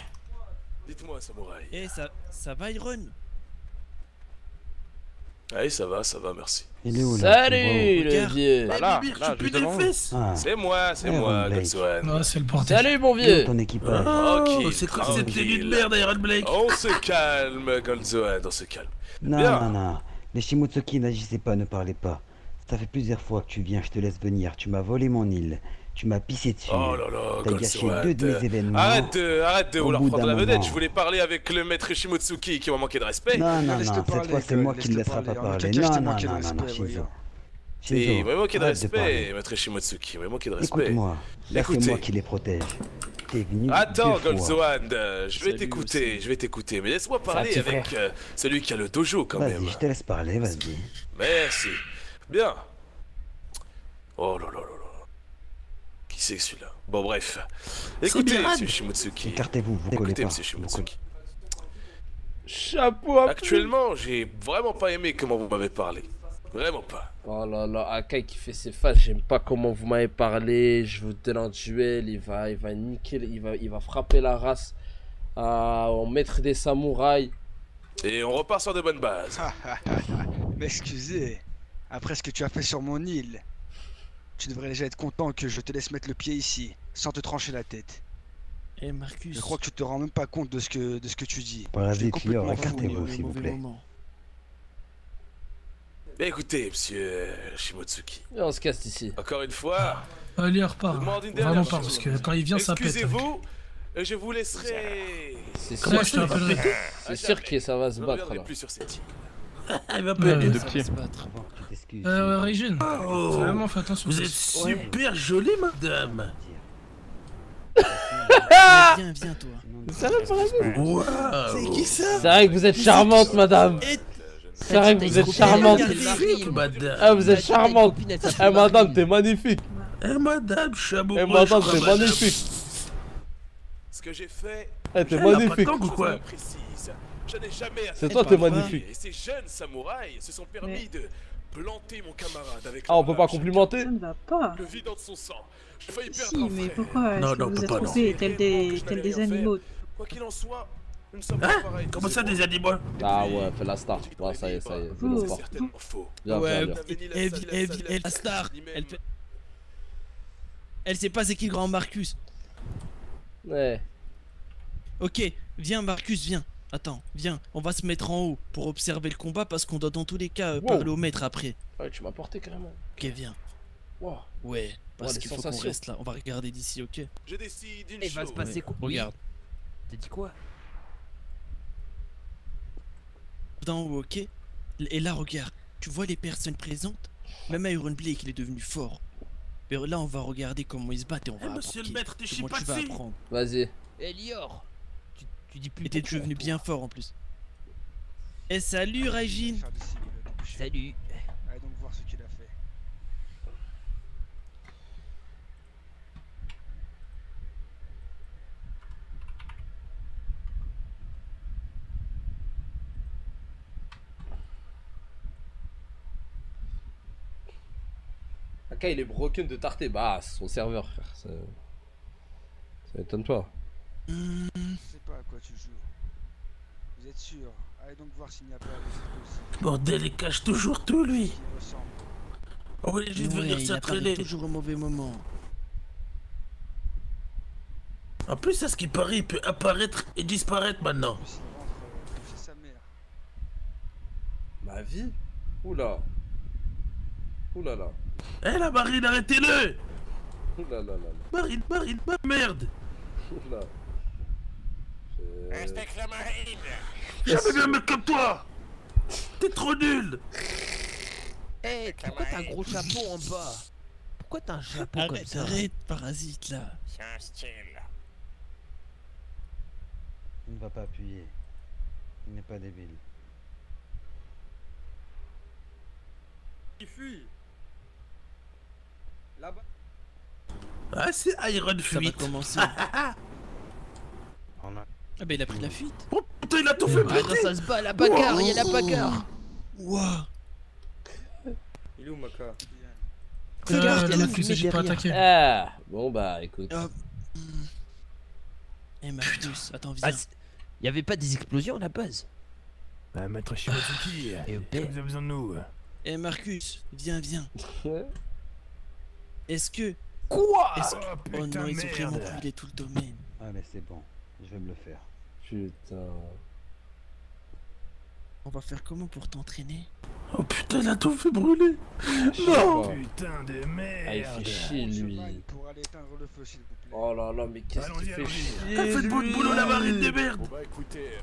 Dites-moi, samouraï. Eh, ça va Iron? Oui, ça va, merci. Il est où là? Salut, le Regarde. vieux. Eh, là, Mimir, là, tu pues juste des devant. fesses. Ah, C'est moi, Iron Blade. Godzoan. Non, c'est le bordel. Salut, mon où est vieux. ton équipage? Oh, Tranquille, c'est quoi cette tranquille. tenue de merde, Iron Blake? On se calme, Godzoan, on se calme. Non, Bien. non, non. Les Shimotsuki n'agissaient pas, ne parlez pas. Ça fait plusieurs fois que tu viens, je te laisse venir. Tu m'as volé mon île. Tu m'as pissé dessus. Oh là là, T'as gâché Godzoan. 2 de mes événements. Arrête de Au vouloir bout prendre d'un la vedette. moment. Je voulais parler avec le maître Shimotsuki qui m'a manqué de respect. Non, non, Laisse-le non, cette parler, fois c'est Gueule, moi qui ne laisse-le laissera pas parler. parler. Arrête de Non, cacher non, moi qui ai non, le non, non, respect, Shinzo. voyons. Il m'a manqué de arrête de respect, parler. maître Shimotsuki. Il m'a manqué de respect. Écoute-moi, là c'est Écoutez. moi qui les protège. T'es venu Attends, 2 fois. Godzoan, je vais Salut t'écouter, aussi. je vais t'écouter, mais laisse-moi parler petit avec celui qui a le dojo quand même. Vas-y, je te laisse parler, vas-y. Merci. Bien. Oh là là là là. Qui c'est que celui-là? Bon, bref. Écoutez, Mirad. monsieur Shimotsuki. Écartez-vous, vous collez Écoutez, pas. monsieur Shimotsuki. Chapeau à Actuellement, j'ai vraiment pas aimé comment vous m'avez parlé. Vraiment pas. Oh là là, Akai qui fait ses faces, j'aime pas comment vous m'avez parlé, je vous donne un duel, il va niquer, il va frapper la race en maître des samouraïs. Et on repart sur de bonnes bases. M'excuser. Après ce que tu as fait sur mon île, tu devrais déjà être content que je te laisse mettre le pied ici, sans te trancher la tête. Eh Marcus. Je crois que tu te rends même pas compte de ce que tu dis. Par la Je suis vie, Clior, complètement fou. écartez-vous, au s'il vous mauvais plaît. moment. Mais écoutez, monsieur Shimotsuki. Et on se casse d'ici. Encore une fois, Allez, je repars. vous demande une dernière Vraiment pas, chose. parce que quand il vient, ça pète. Excusez-vous, je vous laisserai. C'est Comment sûr, je te rappellerai? c'est sûr que ça va se Je ne battre reviendrai là. plus sur cette île. Il va Ouais, pas ouais. aider. Ça va se battre. Avant que tu t'excuses. Régine, Oh. vraiment fais attention. Vous êtes super jolie, madame. Viens, viens toi. Ça va pas Waouh. C'est qui ça? C'est vrai que vous êtes charmante, madame. Eh, C'est vrai que vous êtes T'as charmante. une copine, Magnifique, madame. Ah, vous êtes charmante. Eh, madame, t'es magnifique. Eh, madame, je suis amoureux. Eh, madame, je crois, t'es madame. magnifique. Ce que j'ai fait, Eh, t'es Elle a pas de magnifique. temps ou quoi? je précise. Je n'ai jamais C'est assez toi, Elle t'es parle pas. magnifique. Et ces jeunes samouraïs se sont permis de planter mon camarade avec Ah, on peut leur pas lâche. complimenter? Ça ne va pas. Le vide dans son sang. J'ai failli perdre Si, un mais frère. pourquoi Non, est-ce que non, vous peut êtes pas, non. trompés tels des animaux? Quoi qu'il en soit, nous ne sommes Hein? pas pareils. Comment ça, des animaux? Ah ouais, fais la star. Ouais, ça y est, je Vous. laisse C'est pas. certainement faux. Viens, Ouais, viens, viens. la star. Elle sait pas c'est qui le grand Marcus. Ouais. Ok, viens Marcus, viens. Attends, viens. On va se mettre en haut pour observer le combat parce qu'on doit dans tous les cas parler au maître après. Ouais, tu m'as porté carrément. Ok, viens. Wow. Ouais, parce les qu'il faut qu'on sensations. reste là. On va regarder d'ici, ok? Je décide d'une Il va se chose. passer quoi? Regarde. T'as dit quoi? D'en haut, ok? Et là, regarde. Tu vois les personnes présentes? Même Iron Blake, il est devenu fort. Mais là, on va regarder comment ils se battent et on Eh, va monsieur le appliquer. maître, t'es Comment tu vas chipatsi. apprendre. Vas-y. Eh Lior, tu dis plus Et t'es bonjour, devenu toi. bien fort en plus. Eh salut Régine. Faire d'ici, il va déboucher. Salut. Allez donc voir ce qu'il a fait. Aka, il est broken de tarté. Bah, c'est son serveur, frère. Ça m'étonne pas. Je sais pas à quoi tu joues. Vous êtes sûr? Allez donc voir s'il n'y a pas aussi. Bordel, il cache toujours tout, lui. Qui ressemble. On voulait juste venir il apparaît s'entraîner. toujours au mauvais moment. En plus, à ce qui paraît, il peut apparaître et disparaître maintenant. En plus, il rentre chez sa mère. Ma vie? Oula. Oula là. Eh la Marine, arrêtez-le! Oula là là. Marine, merde! Oula. Respecte la marine. Jamais vu un mec comme toi! T'es trop nul! Eh, pourquoi t'as un gros chapeau en bas? Pourquoi t'as un chapeau comme Arrête, ça? arrête, parasite là. C'est un style. Il ne va pas appuyer. Il n'est pas débile. Il fuit. Là-bas. Ah, c'est Iron Ça va Fuite! commencer. Ah bah il a pris la fuite. Oh putain, il a tout fait Ah non, péter! ça se bat, la bagarre, il y a la bagarre. Ouah. Il est où Maka? Regarde, il y a la Là, tu fumée sais, j'ai pas derrière. attaqué. Ah, bon bah écoute. Hop. Eh Marcus, attends, viens. Ah, il y avait pas des explosions à la base? Bah, maître Shimotsuki, Et vous avez besoin de nous. Eh Marcus, viens. Ouais. Est-ce que... Quoi? Est-ce... Oh, Oh non, putain, ils ont vraiment merde. brûlé tout le domaine. Allez, c'est bon. Je vais me le faire. Putain. On va faire comment pour t'entraîner? Oh putain, il a tout fait brûler! Non. Putain de merde. Ah, il fait chier lui. Pour aller éteindre le feu, s'il vous plaît. Oh là là, mais qu'est-ce qu'il fait chier T'as fait de votre boulot, la Marine de merde! Bon bah écoutez,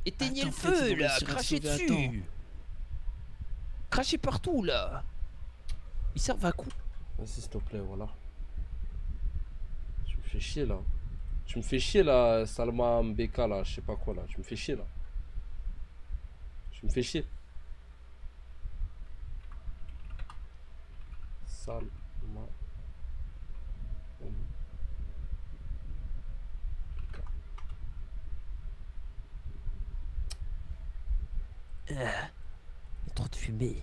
Éteignez le Attends, peut-être feu ils vont là, réussir à crachez sauver à dessus. Crachez partout là. Ils servent à coup. Vas-y s'il te plaît, voilà. Tu me fais chier là. Tu me fais chier là, Salma Mbeka là, je sais pas quoi là. Tu me fais chier là. Tu me fais chier. Salma. Il y a trop de fumée.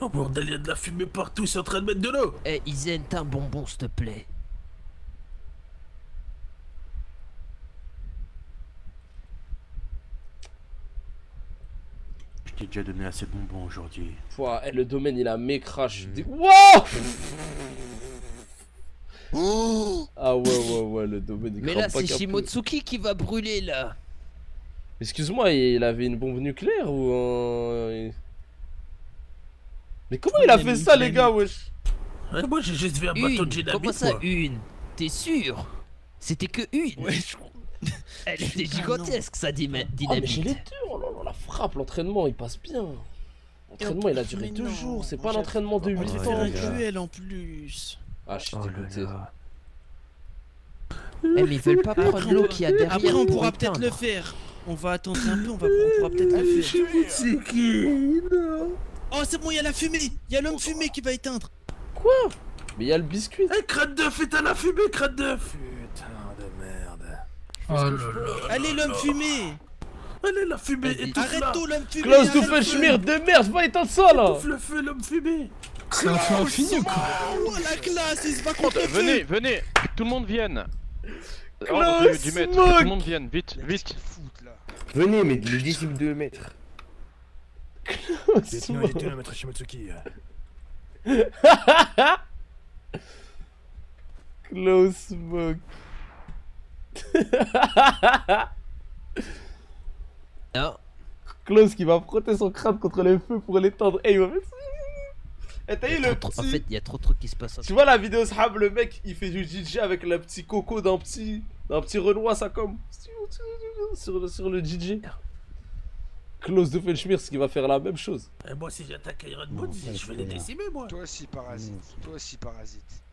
Oh bordel, il y a de la fumée partout, ils sont en train de mettre de l'eau! Eh, Izen, t'as un bonbon s'il te plaît. Je t'ai déjà donné assez de bonbons aujourd'hui. Pouah, le domaine il a mécrache. Wow. Ah ouais, le domaine il Mais crame là, pas c'est qu'un peu. Shimotsuki qui va brûler là. Excuse-moi, il avait une bombe nucléaire ou un... Mais comment il a fait ça les gars, wesh? Ouais, moi j'ai juste vu un bateau de Une? dynamite. Comment ça, moi. une? T'es sûr? C'était que une? Ouais, je... Elle était gigantesque, sa Oh mais j'ai dynamite. les deux, oh là là, la frappe, l'entraînement il passe bien. L'entraînement il a duré Mais 2 non, jours, c'est moi, pas j'ai- l'entraînement de On 8 va ans. faire un les gars. duel en plus. Ah, je suis Oh là dégoûté. là. Eh, mais ils veulent pas prendre l'eau qu'il y a derrière. Après, on pour pourra peut-être éteindre. le faire. On va attendre un peu, on pourra peut-être le faire. C'est qui? Non. Oh, c'est bon, il y a la fumée. Il y a l'homme fumé qui va éteindre. Quoi? Mais il y a le biscuit. Eh, crâne d'œuf, éteins la fumée, crâne d'œuf! Putain de merde. Oh là là. Allez, l'homme fumé. Allez, la fumée, étouffe Arrête là! tout, l'homme fumé. Klaus arrête le Doofenshmirtz feu. de merde, va éteindre ça là. Étouffe le feu, l'homme fumé! C'est un feu infini ou quoi? Oh, la classe, il se bat contre le feu. Venez, venez, que tout le monde vienne. Klaus Ordre du maître, que Smoke. tout le monde vienne, vite, vite. Venez, mais les disciples de maître. Détenez le maître Shimotsuki. Klaus Smoke. Non. Klaus qui va frotter son crâne contre les feux pour l'étendre. Eh, il va mettre ça. Eh, t'as eu le En petit... fait, il y a trop de trucs qui se passent. Tu vois la vidéo Shab, le mec il fait du DJ avec le petit coco d'un petit Renoir, ça comme sur le DJ. Klaus Doofenshmirtz qui va faire la même chose. Et moi, si j'attaque Iron Man, je vais les décimer, moi! Toi aussi, parasite. Toi aussi, parasite.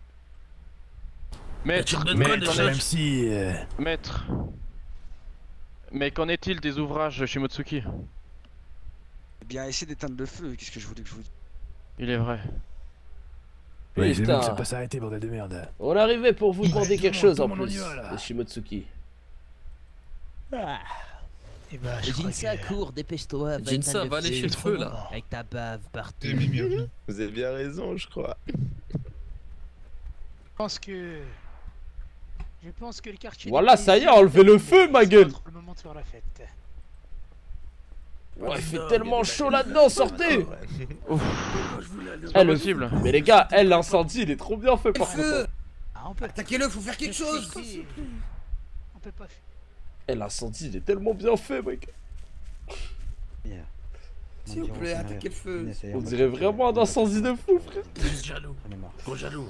Maître, Tu me donnes quoi, déjà? Même si... maître. Mais qu'en est-il des ouvrages Shimotsuki? Eh bien, essayez d'éteindre le feu. Qu'est-ce que je voulais que je vous dise? Il est vrai. Ouais, j'ai vu Putain. que ça peut s'arrêter, bordel de merde. On arrivait pour vous demander quelque chose en tout le monde plus, y va, là. les Shimotsuki. Et bah, je crois Jinsa, que... cours, dépêche-toi. Jinsa, va lécher le feu là. Avec ta bave partout. Vous avez bien raison, je crois. Je pense que le quartier... Voilà, ça y est, enlevez le feu, ma gueule. Le moment de faire la fête. Ouais, il fait tellement chaud là-dedans, sortez. C'est pas possible. Mais les gars, l'incendie, il est trop bien fait par contre. Ah, on peut... Attaquez-le, faut faire quelque chose. On peut pas... L'incendie, il est tellement bien fait, mec. S'il vous plaît, attaquez le feu. On dirait vraiment un incendie de fou, frère. Juste jaloux. Trop jaloux.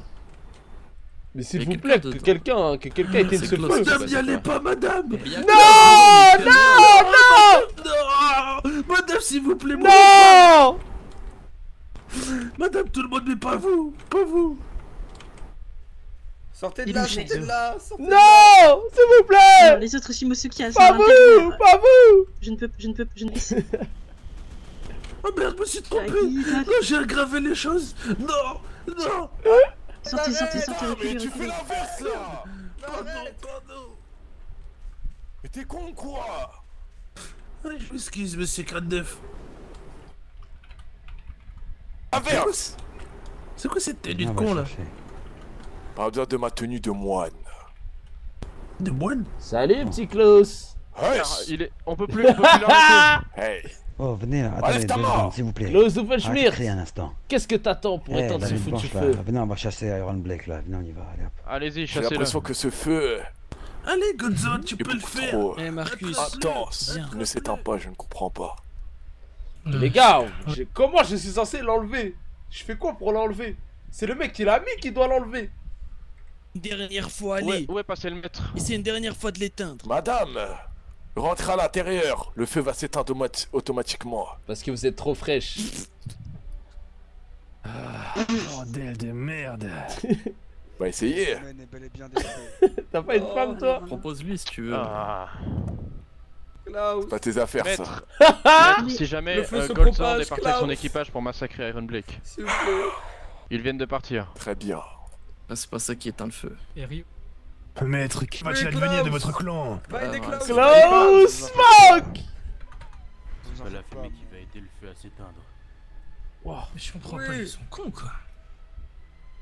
Mais s'il vous plaît, que quelqu'un éteigne ce feu. Madame, n'y allez pas, madame. Non, non, non. Madame, s'il vous plaît. Non. Madame, tout le monde, mais pas vous. Pas vous. Sortez de là, sortez de là. Non, s'il vous plaît. Les autres Shimosuki, elles sont Pas à l'intérieur. vous, pas vous. Je ne peux. Oh merde, je me suis trompé. Non, j'ai aggravé les choses. Non, non. Sortez, Mais tu reculez. fais l'inverse là. Pardon. Mais t'es con quoi? Je m'excuse, monsieur Crâne-Neuf. Inverse. C'est quoi cette tenue de con là? Pas besoin de ma tenue de moine. De moine? Salut, petit Klaus. Hey. On peut plus l'arrêter. Hey. Oh, venez là, Enlève attendez ta 2 main. secondes, s'il vous plaît. Klaus Doofenshmirtz. Arrêtez un instant. Qu'est-ce que t'attends pour éteindre la ce nuit foutu blanche, là. feu? Venez, on va chasser Iron Blake là. Venez, on y va. Allez hop. Allez-y, J'ai chassez-le. l'impression que ce feu Allez, Godzone, tu est peux le beaucoup faire. trop Eh Marcus, intense. viens. Il ne s'éteint pas, je ne comprends pas. Les gars, comment je suis censé l'enlever? Je fais quoi pour l'enlever? C'est le mec qui l'a mis qui doit l'enlever. Une dernière fois, allez. Où est passé le maître? Et c'est une dernière fois de l'éteindre. Madame, rentrez à l'intérieur. Le feu va s'éteindre automatiquement. Parce que vous êtes trop fraîche. Bordel de merde. Bah essayez. T'as pas une femme toi? Propose-lui si tu veux. C'est pas tes affaires ça. Maître, si jamais Le feu se Goldsword propage, est parti avec son Klaus. équipage pour massacrer Iron Blake. S'il vous plaît. Ils viennent de partir. Très bien. C'est pas ça qui éteint le feu. Et Ryu. Maître, qui va-t-il advenir de votre clan? Va aider Klaus. Klaus, smoke. C'est pas la fumée qui va aider le feu à s'éteindre. Wow. Mais je comprends pas, ils sont cons quoi.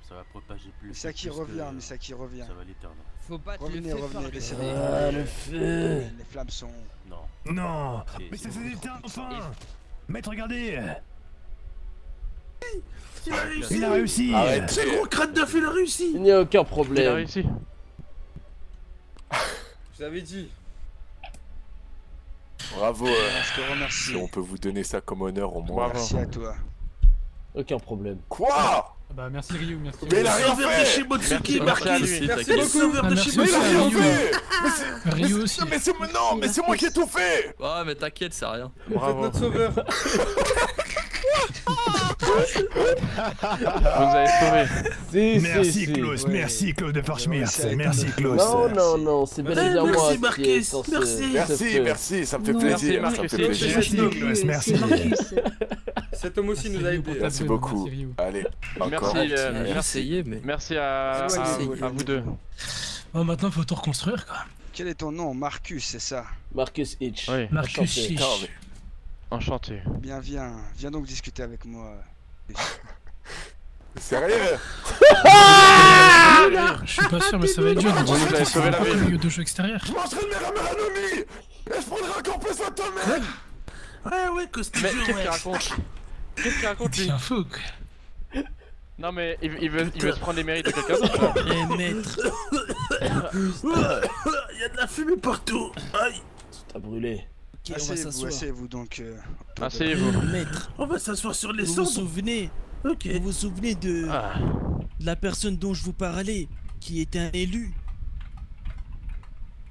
Ça va propager plus. Mais ça qui revient, mais ça qui revient. Ça va l'éteindre. Faut battre Revenez, le feu revenez, par laissez Ah, le feu. Les flammes sont... Non. Non. Mais ça s'est éteint enfin. Maître, regardez. Il a réussi. Il a réussi. Arrête. C'est gros Crâne-Neuf, il a réussi. Il n'y a aucun Il a problème. réussi. Je t'avais dit. Bravo. Je te remercie. Si on peut vous donner ça comme honneur au moins. Merci à toi. Aucun problème. Quoi? Bah merci Ryu, merci. Mais il a rien Sauveur de fait. Shimotsuki, Merci à lui. Merci Le beaucoup. sauveur de Merci Mais il a Shimotsuki. rien Ryu. fait. Ryu aussi. Mais c'est moi qui ai tout fait. Ouais, mais t'inquiète, c'est rien. Bravo. Notre sauveur. Vous nous avez sauvés. Si, Merci si, si. Klaus, merci Klaus de Farschmirtz. Ouais, Merci Klaus. Non, c'est bel et bien moi Merci, qui Marcus, est censé... merci. Merci, merci, ça me fait Non. plaisir. Merci, Ça me fait Marcus. plaisir. Merci C'est Klaus, merci. Marcus. Cet homme aussi nous a aidés. Merci beaucoup. Ryu. Allez, encore. Merci, Il a merci. essayé, mais. Merci à vous deux. Bon, maintenant faut tout reconstruire quoi. Quel est ton nom? Marcus, c'est ça? Marcus Hitch. Oui, Marcus Enchanté. Hitch. Putain, mais enchanté. Bien, viens donc discuter avec moi. sérieux? Je suis pas sûr, mais ça va être dur. Vous nous avez sauvé la vie. Milieu de jeu extérieur. Je mangerai mes ramaranomie. Et je prendrai encore plus un tomate. Ouais, Costume. Mais qu'est-ce qu'il raconte? Qu'est-ce qu'il raconte lui? C'est un fou quoi. Non mais il veut se prendre les mérites de quelqu'un d'autre là. Eh maître, Il y a de la fumée partout. Aïe. T'as brûlé. ok, on va s'asseoir. Asseyez-vous donc. Asseyez-vous. Maître, On va s'asseoir sur les vous vous cendres. souvenez Ok. Vous vous souvenez de Ah. la personne dont je vous parlais, qui était un élu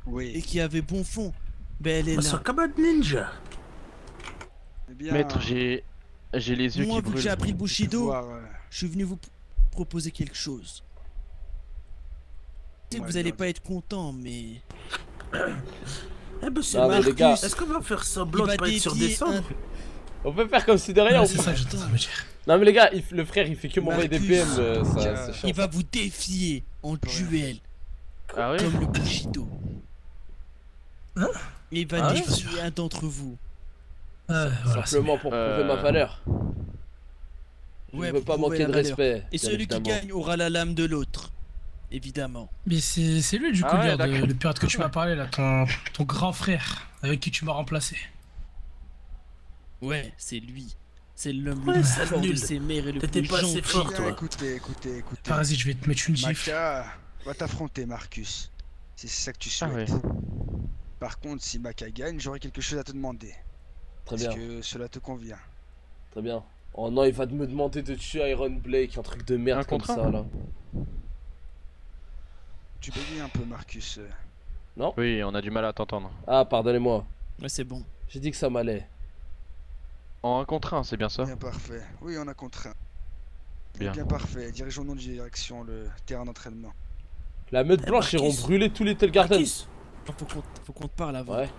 et Oui. qui avait bon fond? Ben elle est On là. sent comme un ninja. Eh bien, Maître, j'ai les yeux Moi, qui vu que j'ai brûlent. appris le Bushido, voir, je suis venu vous proposer quelque chose. Je sais que Ouais, vous allez bien. pas être content, mais Eh ben c'est Non, mais les gars- Marcus. Est-ce qu'on va faire semblant il va de pas être sur des défier cendres? On peut faire comme si de rien. Ouais, on c'est peut- ça que j'étais en train de me dire. Non mais les gars, le frère il fait que m'envoyer des Marcus. PM, ça c'est chiant. il va vous défier en duel, Ah oui? comme le Bushido. Hein? Et il va Ah ouais? défier un d'entre vous. Ouais, voilà, c'est Simplement pour prouver ma valeur. Je Ouais, veux pour pas prouver manquer la de valeur. respect. Et bien celui qui évidemment. gagne aura la lame de l'autre. Évidemment. Mais c'est lui du coup, Ah ouais, le gars d'accord. le pirate que tu m'as parlé là, ton grand frère, avec qui tu m'as remplacé. Ouais, c'est lui. C'est l'homme Ouais, le plus sale fort de nul. ces mers et le T'étais plus pas assez gentil. fort, Bien, toi. écoutez. Ah, vas-y, je vais te mettre une gifle. Maka va t'affronter, Marcus. Si c'est ça que tu Ah souhaites. ouais. Par contre, si Maka gagne, j'aurai quelque chose à te demander. Très Est-ce bien. que cela te convient? Très bien. Oh non, il va me demander de tuer Iron Blake, un truc de merde comme ça là. Tu bégayes un peu, Marcus. Non? Oui, on a du mal à t'entendre. Ah, pardonnez-moi. Ouais, c'est bon. J'ai dit que ça m'allait. En 1 contre 1, c'est bien ça? Bien parfait. Oui, on a contraint. Bien. Bien parfait. Dirigeons-nous direction le terrain d'entraînement. La meute blanche, ils vont brûler tous les Telgarden. Faut qu'on te parle avant. Ouais.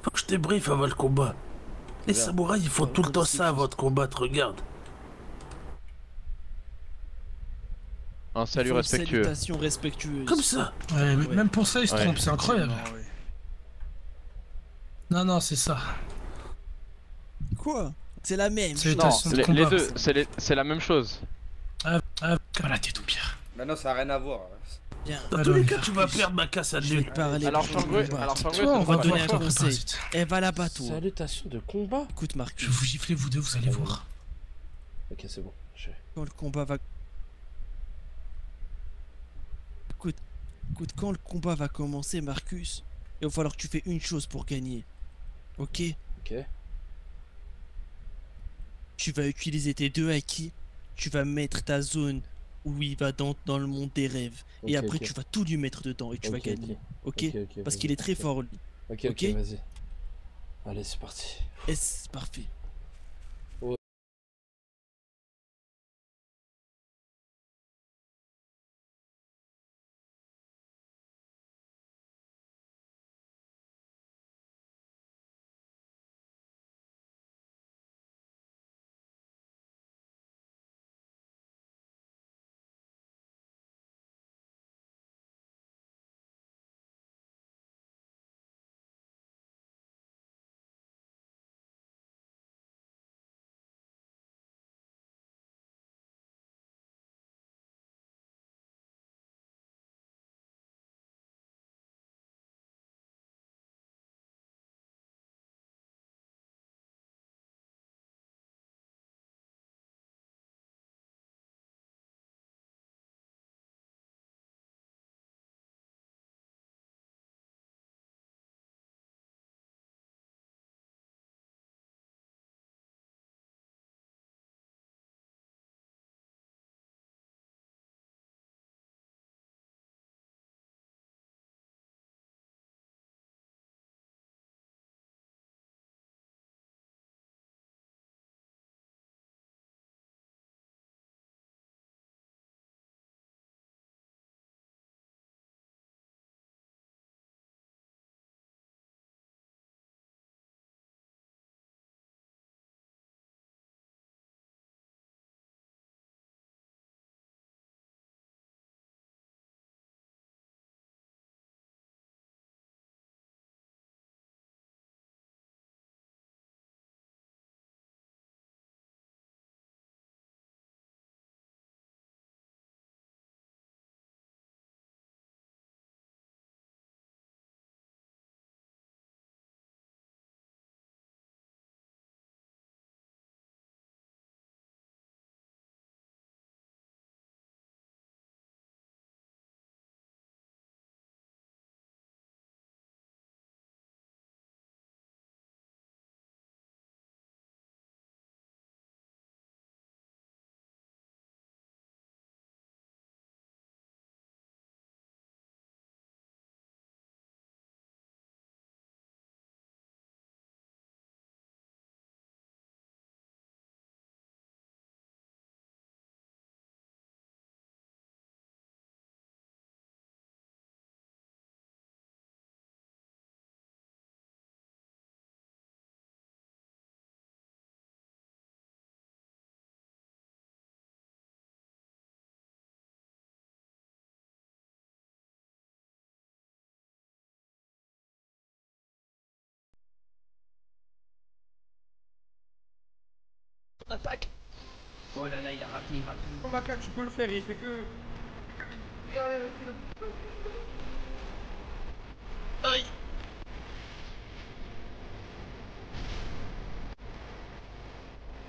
Faut que je débriefe avant le combat. Les Bien. samouraïs, ils font tout le temps ça avant de combattre, regarde. Un salut Faut une respectueux. salutation respectueuse. Comme ça. Ouais, mais même pour ça, il se Ouais. trompe, c'est incroyable. Ah ouais. Non, non, c'est ça. Quoi? C'est la même. Non, Salutations de les combat. deux, c'est la même chose. Voilà, t'es tout pire. Bah non, ça a rien à voir. Bien. Dans tous les cas, tu vas perdre ma casse à Je vais nul. te parler. Alors, pour Shangwe, ton combat. alors Shangwe, Toi, on va On va donner un devoir toi, conseil. parasite. Elle va là-bas, toi. Salutation de combat. Écoute, Marcus. Je vais vous gifler vous deux, vous allez voir. Ok, c'est bon. Quand le combat va. Écoute, quand le combat va commencer, Marcus, il va falloir que tu fais une chose pour gagner. Ok? Ok. Tu vas utiliser tes deux acquis, tu vas mettre ta zone où il va dans le monde des rêves. Et Ok, après, ok. tu vas tout lui mettre dedans et tu vas Ok, gagner. Ok? Ok, ok, Parce vas-y, qu'il est très ok. fort, lui. Ok, ok, vas-y. Allez, c'est parti. Et c'est parfait. Attaque. Oh là là, il a raté, il va. Oh, macaque, tu peux le faire, il fait que. Aïe.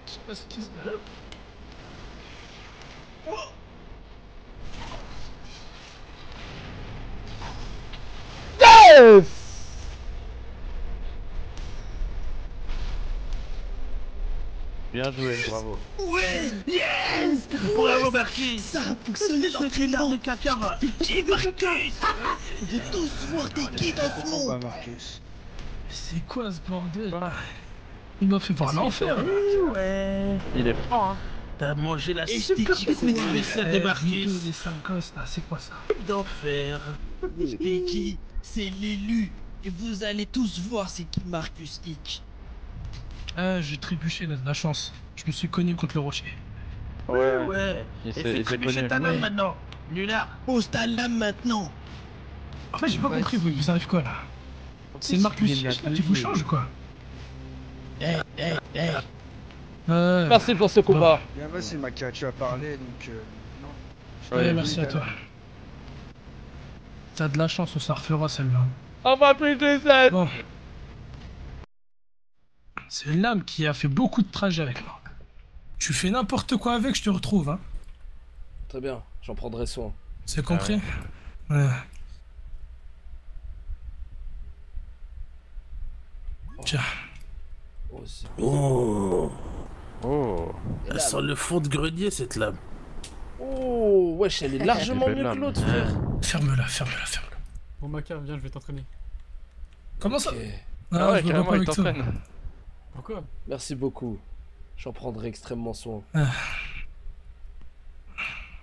Je sais pas ce qui se passe. Bien. Bien joué. Bravo. Ouais. Yes. Bravo, Marquis. Ça a fonctionné l'entraînement de caca. Qui Marcus? De tous voir tes guides en fond. C'est quoi ce bordel? Il m'a fait voir l'enfer. Ouais. Il est fort, hein. T'as mangé la Et sticky anniversaire de Marquis. Les 5 gosses là, c'est quoi ça? D'enfer. Sticky, c'est l'élu. Et vous allez tous voir c'est qui Marcus Hick. Ah, j'ai trébuché là, de la chance. Je me suis cogné contre le rocher. Ouais. Il Et s'est fais trébucher ta lame maintenant. Nulard. Pose ta lame maintenant. En fait, j'ai pas compris, vous arrive quoi là? C'est le Marcus Hick, tu vous changes ou quoi? Merci pour ce combat. Bien, vas-y, Maka, tu as parlé donc. Non. Ouais, merci à toi. T'as de la chance, on s'en refera celle-là. On va péter ça. Bon. C'est une lame qui a fait beaucoup de trajets avec moi. Tu fais n'importe quoi avec, je te retrouve, hein. Très bien, j'en prendrai soin. C'est compris? Ouais. Tiens. Oh. Oh. Elle sent le fond de grenier, cette lame. Oh, wesh, elle est largement mieux que l'autre, frère. Ferme-la, ferme-la, ferme-la. Bon, Maka, viens, je vais t'entraîner. Comment ça? Ah ouais, je me bats carrément, pas il avec toi. t'entraîne. Pourquoi? Merci beaucoup. J'en prendrai extrêmement soin.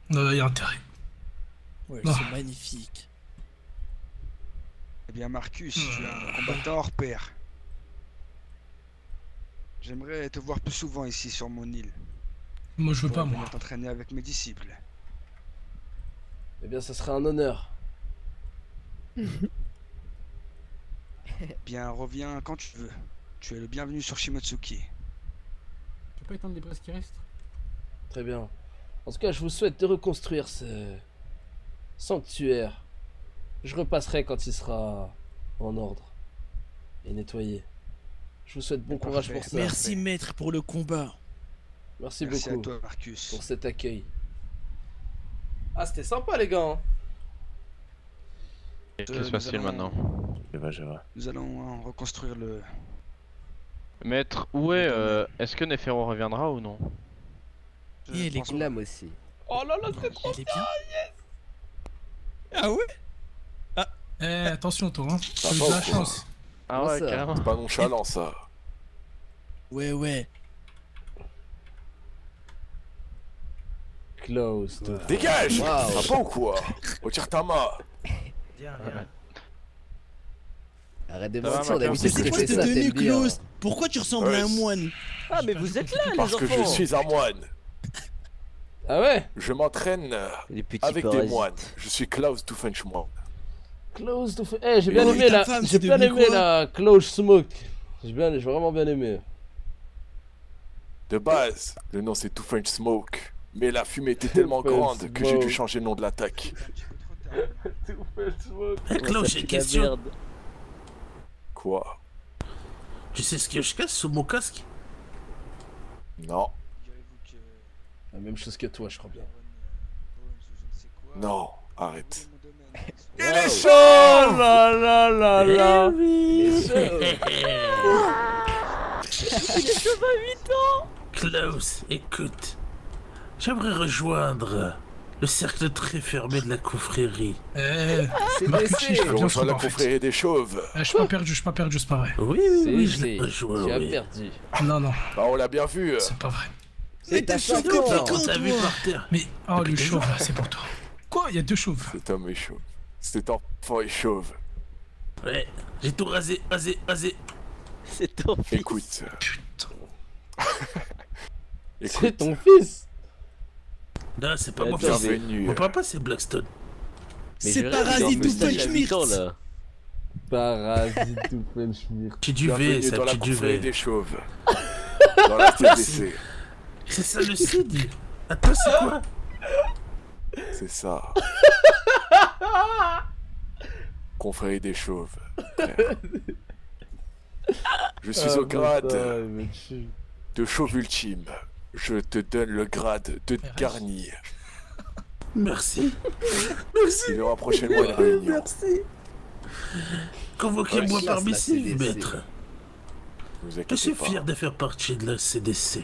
Non, il y a intérêt. Ouais, Non. c'est magnifique. Eh bien, Marcus, tu es un combattant hors pair. J'aimerais te voir plus souvent ici sur mon île. Moi, je veux pas, Pour moi. venir t'entraîner avec mes disciples. Eh bien, ça serait un honneur. Bien, reviens quand tu veux. Tu es le bienvenu sur Shimotsuki. Tu peux pas éteindre les braises qui restent? Très bien. En tout cas, je vous souhaite de reconstruire ce sanctuaire. Je repasserai quand il sera en ordre et nettoyé. Je vous souhaite bon courage pour ça. Merci maître pour le combat. Merci Merci beaucoup à toi, Marcus. pour cet accueil. Ah, c'était sympa, les gars. Hein. Qu'est-ce qui se passe-t-il maintenant? Nous allons reconstruire le... Maître, où est... Est-ce que Nefero reviendra ou non? Et elle est Lame aussi. Oh là là, c'est trop Elle est bien. yes. Ah ouais? Eh, attention, toi, hein. T'as T'as eu pas de la ou quoi? chance. Ah ouais, ça carrément. C'est pas nonchalant ça. Ouais. Close to... Dégage! Wow. T'as pas ou quoi? Retire ta main. Arrête de Ça va, mentir, Maka? d'habitude C'est tu quoi fais cette ça, tenue, t'aimes bien. Klaus? Pourquoi tu ressembles à un moine? Ah mais vous êtes là les Parce enfants. que je suis un moine. Ah ouais? Je m'entraîne Les petits avec des parasites. moines. Je suis Klaus Doofenshmirtz. Close to... Eh, j'ai bien Oh, aimé et ta la... femme, J'ai c'est bien devenu aimé quoi? la Close Smoke. J'ai vraiment bien aimé. De base, le nom c'est Doofenshmirtz. Mais la fumée était tellement grande que j'ai dû changer le nom de l'attaque. Hey, Klaus, j'ai une question. Quoi? Tu sais ce que je casse sous mon casque? Non. La même chose que toi, je crois bien. Non, arrête. Il est chaud! Oh là là là là! Il est chaud. Il est chaud à 8 ans. Klaus, écoute. J'aimerais rejoindre le cercle très fermé de la confrérie. Eh, C'est Marcus, baissé. je Je bien rejoins la en fait. confrérie des chauves. Je suis pas perdu, c'est pas vrai. Oui, je l'ai rejoint, Tu as oui. perdu. Non, Bah on l'a bien vu. c'est pas vrai. Mais t'as chaud 5 depuis ans. quand? On t'a vu par terre. Mais, oh, le chauve, là, c'est pour toi. Quoi? Il y a 2 chauves. Cet homme est chauve. Cet enfant est chauve. Ouais, j'ai tout rasé. C'est ton fils. Écoute. C'est ton fils! Non, c'est pas Mais mon attends, fils. bienvenue. Mon papa, c'est Blackstone. Mais C'est je rêve, Parasite il a une ou moustache à 8 ans, Frenchmirtz. là. Parasite ou Frenchmirtz. Petit duvet, Bienvenue ça, dans la petit confrérie duvet. des chauves. Dans la TDC. C'est ça le CID. Attends, c'est quoi? C'est ça. Confrérie des chauves. frère. Je suis au grade de chauve ultime. Je te donne le grade de garni. Merci. Merci. Il y aura prochainement une réunion. Merci. Convoquez-moi Ouais, parmi la ces CDC. maîtres. Ne vous Je inquiétez suis pas. fier de faire partie de la CDC.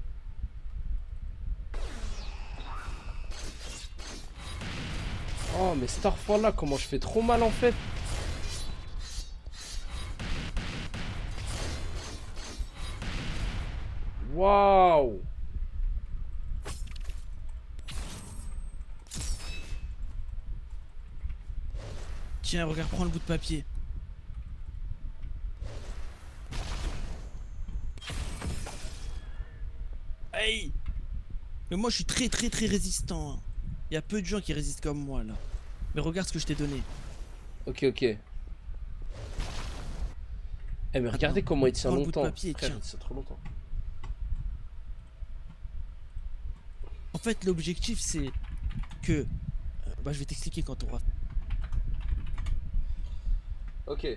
Oh, mais cette fois-là, comment je fais trop mal en fait. Waouh. Tiens, regarde, prends le bout de papier. Hey! Mais moi je suis très résistant. Il y a peu de gens qui résistent comme moi là. Mais regarde ce que je t'ai donné. Ok, ok. Eh mais regardez comment il tient prends le bout de longtemps. papier, Frère, tiens. il tient trop longtemps. En fait l'objectif c'est que... bah je vais t'expliquer quand on aura... Ok.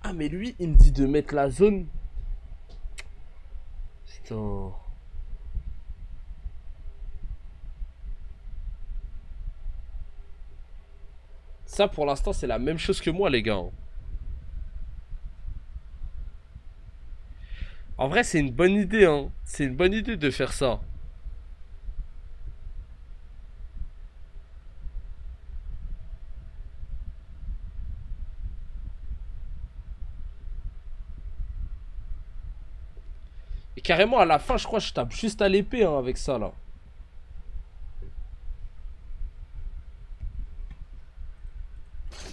Ah mais lui il me dit de mettre la zone. Putain. Ça pour l'instant c'est la même chose que moi les gars. Hein. En vrai c'est une bonne idée hein. C'est une bonne idée de faire ça. Et carrément à la fin je crois que je tape juste à l'épée hein, avec ça là.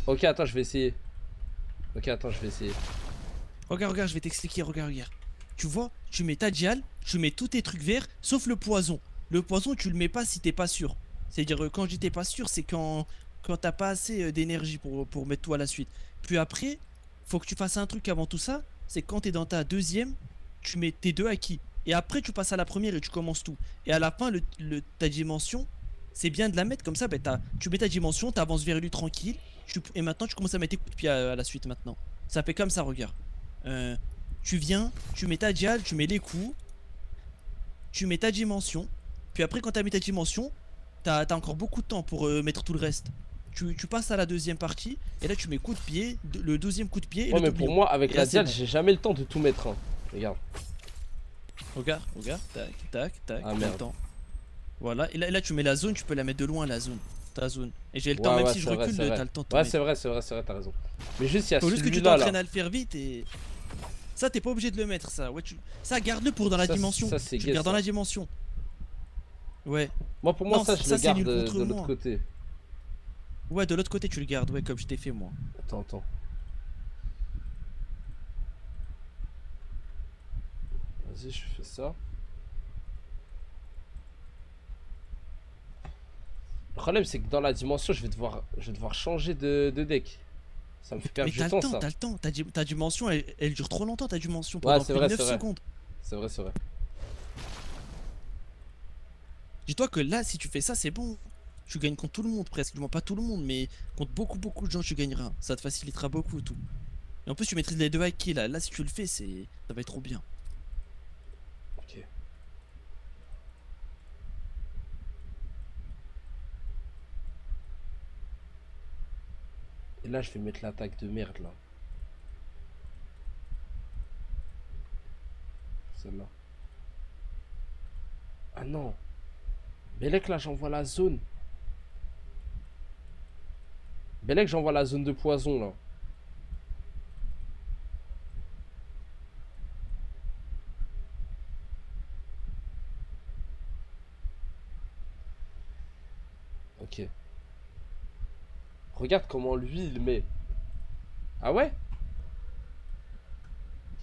Ok attends je vais essayer. Ok attends je vais essayer. Regarde, je vais t'expliquer, regarde. Tu vois, tu mets ta dial, tu mets tous tes trucs verts, sauf le poison. Le poison, tu le mets pas si t'es pas sûr. C'est-à-dire, quand je dis t'es pas sûr, c'est quand t'as pas assez d'énergie pour mettre tout à la suite. Puis après, faut que tu fasses un truc avant tout ça, c'est quand t'es dans ta deuxième, tu mets tes deux acquis. Et après, tu passes à la première et tu commences tout. Et à la fin, ta dimension, c'est bien de la mettre comme ça, bah, tu mets ta dimension, t'avances vers lui tranquille, et maintenant tu commences à mettre tes coups de pied à la suite maintenant. Ça fait comme ça, regarde. Tu viens, tu mets ta dial, tu mets les coups, tu mets ta dimension, puis après quand t'as mis ta dimension, t'as encore beaucoup de temps pour mettre tout le reste. Tu passes à la deuxième partie, et là tu mets coup de pied, le deuxième coup de pied, et Ouais le mais pour tourbillon. moi avec Et la là, c'est dial bon. j'ai jamais le temps de tout mettre hein. Regarde. Regarde, tac, tac, tac, Ah, t'as merde. le temps. Voilà, et là tu mets la zone, tu peux la mettre de loin la zone. Ta zone. Et j'ai le temps, Ouais, même ouais, si je c'est vrai, recule, c'est vrai. t'as le temps de tout Ouais mettre. c'est vrai, t'as raison. Mais juste il y a Faut juste que tu celui-là là. t'entraînes à le faire vite et... Ça t'es pas obligé de le mettre ça, ouais, ça garde-le pour dans la dimension. Ça, c'est Tu gay, gardes dans ça. la dimension. Ouais. Moi pour moi Non, ça je le c'est garde nul de contre l'autre moi. côté. Ouais, de l'autre côté tu le gardes, ouais, comme je t'ai fait moi. Attends. Vas-y je fais ça. Le problème c'est que dans la dimension je vais devoir changer de deck. Ça me fait perdre Mais du t'as temps le temps, ça. t'as le temps. Ta dimension, elle dure trop longtemps ta dimension. Ouais Pendant c'est plus vrai, de 9 c'est vrai. secondes. C'est vrai, c'est vrai. Dis-toi que là, si tu fais ça, c'est bon. Tu gagnes contre tout le monde presque. Bon, pas tout le monde, mais contre beaucoup de gens, tu gagneras. Ça te facilitera beaucoup tout. Et en plus, tu maîtrises les deux acquis là. Là, si tu le fais, ça va être trop bien. Ok. Et là je vais mettre l'attaque de merde là. Celle-là. Ah non. Belek là j'envoie la zone. Belek j'envoie la zone de poison là. Ok. Regarde comment lui il met. Ah ouais?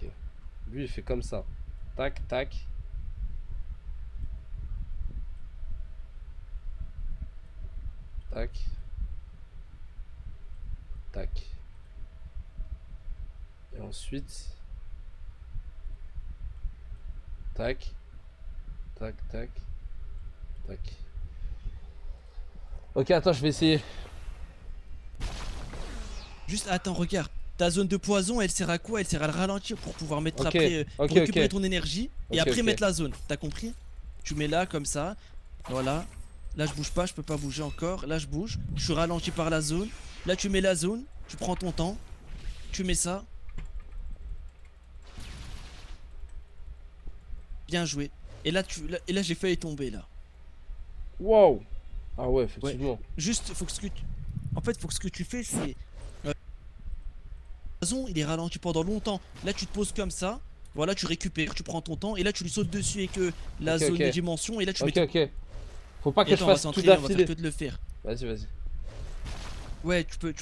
Ok. Lui il fait comme ça. Tac, tac. Tac. Tac. Et ensuite. Tac. Tac, tac. Tac. Ok, attends, je vais essayer. Juste attends, regarde. Ta zone de poison, elle sert à quoi? Elle sert à le ralentir pour pouvoir mettre Ok, après. Pour ok, récupérer ok. ton énergie. Et Ok, après ok. mettre la zone. T'as compris? Tu mets là comme ça. Voilà. Là je bouge pas, je peux pas bouger encore. Là je bouge. Je suis ralenti par la zone. Là tu mets la zone. Tu prends ton temps. Tu mets ça. Bien joué. Et là, j'ai failli tomber là. Waouh. Ah ouais, effectivement. Juste, faut que ce que tu... En fait, faut que ce que tu fais, c'est... il est ralenti pendant longtemps. Là, tu te poses comme ça. Voilà, tu récupères, tu prends ton temps. Et là, tu lui sautes dessus avec la zone de dimension. Et là, tu mets... Ok. Faut pas que Et je attends, on va fasse tout s'entraîner, on va faire d'affilée. que de le faire. Vas-y. Ouais, tu peux...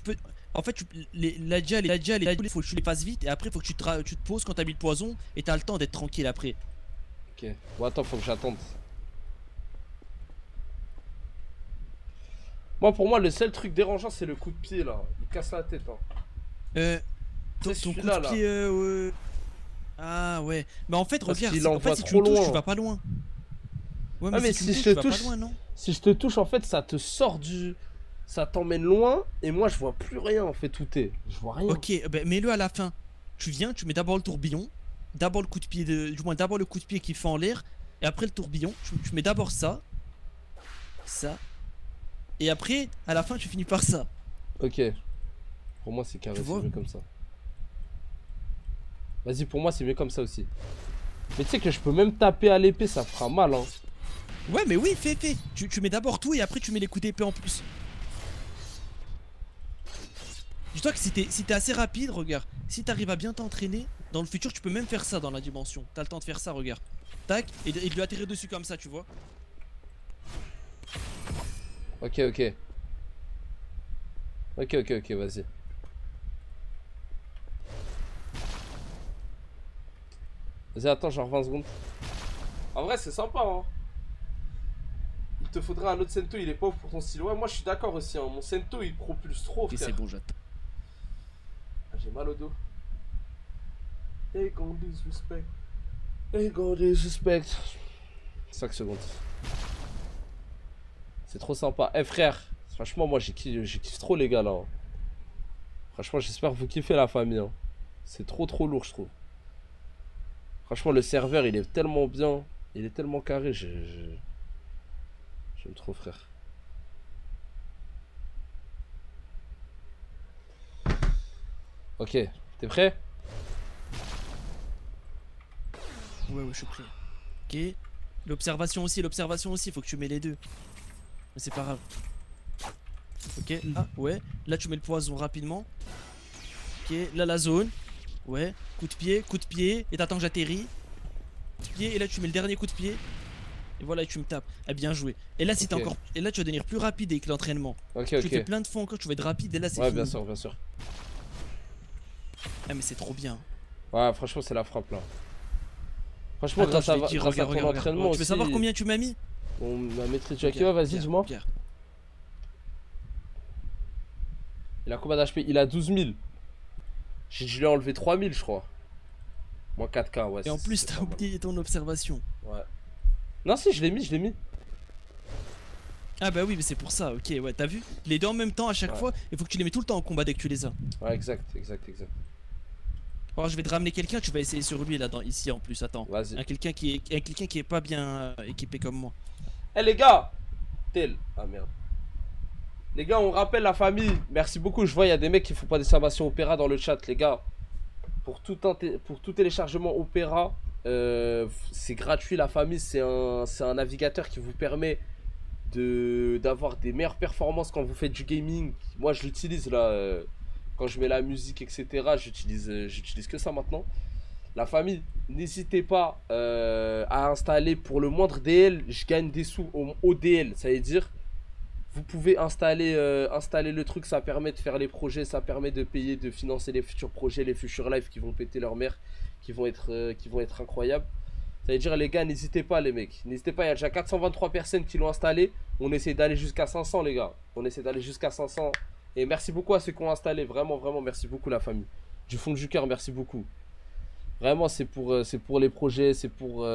En fait, la dial, il faut que tu les fasses vite. Et après, faut que tu te poses quand t'as mis le poison. Et t'as le temps d'être tranquille après. Ok. Bon, attends, faut que j'attende. Pour moi, le seul truc dérangeant, c'est le coup de pied là. Il casse la tête. Ton coup celui-là, de pied, Ah ouais. Mais en fait, Parce regarde, qu'il en envoie fait, si tu trop me touches, loin. tu vas pas loin. Ouais, mais si tu me si touches, je te tu vas touche, pas loin, non? si je te touche, en fait, ça te sort du... Ça t'emmène loin, et moi, je vois plus rien, en fait, où t'es. Je vois rien. Ok, ben mets-le à la fin. Tu viens, tu mets d'abord le tourbillon, d'abord le coup de pied du moins d'abord le coup de pied qui fait en l'air, et après le tourbillon. Tu mets d'abord ça, et après, à la fin, tu finis par ça. Ok. Pour moi, c'est carré, Tu c'est vois mieux comme ça. Vas-y, pour moi, c'est mieux comme ça aussi. Mais tu sais que je peux même taper à l'épée, ça fera mal, hein. Ouais, mais oui, fais. Tu mets d'abord tout, et après, tu mets les coups d'épée en plus. Dis-toi que si t'es assez rapide, regarde, si t'arrives à bien t'entraîner, dans le futur, tu peux même faire ça dans la dimension. T'as le temps de faire ça, regarde. Tac, et de lui atterrir dessus comme ça, tu vois. Ok, vas-y. Vas-y, attends, genre 20 secondes. En vrai, c'est sympa, hein. Il te faudrait un autre Sento, il est pauvre pour ton style. Ouais, moi je suis d'accord aussi, hein. Mon Sento il propulse trop, frère. c'est bon, j'attends. Ah, j'ai mal au dos. Ego disrespect. Ego disrespect. 5 secondes. C'est trop sympa. Eh frère, franchement, moi j'ai kiffe trop les gars là. Hein. Franchement, j'espère que vous kiffez la famille. Hein. C'est trop lourd, je trouve. Franchement, le serveur il est tellement bien. Il est tellement carré. J'aime trop, frère. Ok, t'es prêt? Ouais, je suis prêt. Ok. L'observation aussi, faut que tu mets les deux. Mais c'est pas grave. Ok, là, ouais. Là, tu mets le poison rapidement. Ok, là, la zone. Ouais, coup de pied, et t'attends que j'atterris. Coup de pied, et là, tu mets le dernier coup de pied. Et voilà, tu me tapes. Ah, bien joué. Et là, si t'es encore. Et là, tu vas devenir plus rapide avec l'entraînement. Tu fais plein de fois encore, tu vas être rapide, et là, c'est fini. Bien sûr. Ah, mais c'est trop bien. Ouais, franchement, c'est la frappe là. Franchement, Attends, grâce à regarde, ton entraînement aussi. Tu veux savoir combien tu m'as mis? On m'a maîtrisé Jackie, vas-y, dis-moi. Il a combien d'HP? Il a 12 000. J'ai dû lui enlever 3 000, je crois. Moins 4K, ouais. Et en plus, t'as oublié ton observation. Ouais. Non, si, je l'ai mis. Ah bah oui, mais c'est pour ça, ok, ouais, t'as vu? Les deux en même temps à chaque fois, il faut que tu les mets tout le temps en combat dès que tu les as. Ouais, exact. Alors je vais te ramener quelqu'un, tu vas essayer sur lui là, ici en plus, attends. Vas-y. Quelqu'un qui est pas bien équipé comme moi. Eh les gars! Ah merde. Les gars, on rappelle la famille. Merci beaucoup, je vois, il y a des mecs qui font pas d'exclamation Opéra dans le chat, les gars. Pour tout téléchargement Opéra, c'est gratuit, la famille, c'est un navigateur qui vous permet d'avoir des meilleures performances quand vous faites du gaming. Moi je l'utilise là, quand je mets la musique etc, j'utilise que ça maintenant. La famille, n'hésitez pas à installer pour le moindre DL, je gagne des sous au DL, ça veut dire vous pouvez installer le truc, ça permet de faire les projets, ça permet de payer, de financer les futurs projets, les futurs lives qui vont péter leur mère, qui vont être incroyables. Ça veut dire les gars, n'hésitez pas les mecs, n'hésitez pas, il y a déjà 423 personnes qui l'ont installé, on essaie d'aller jusqu'à 500 les gars, on essaie d'aller jusqu'à 500 et merci beaucoup à ceux qui ont installé, vraiment merci beaucoup la famille, du fond du cœur, merci beaucoup. Vraiment c'est pour les projets, c'est pour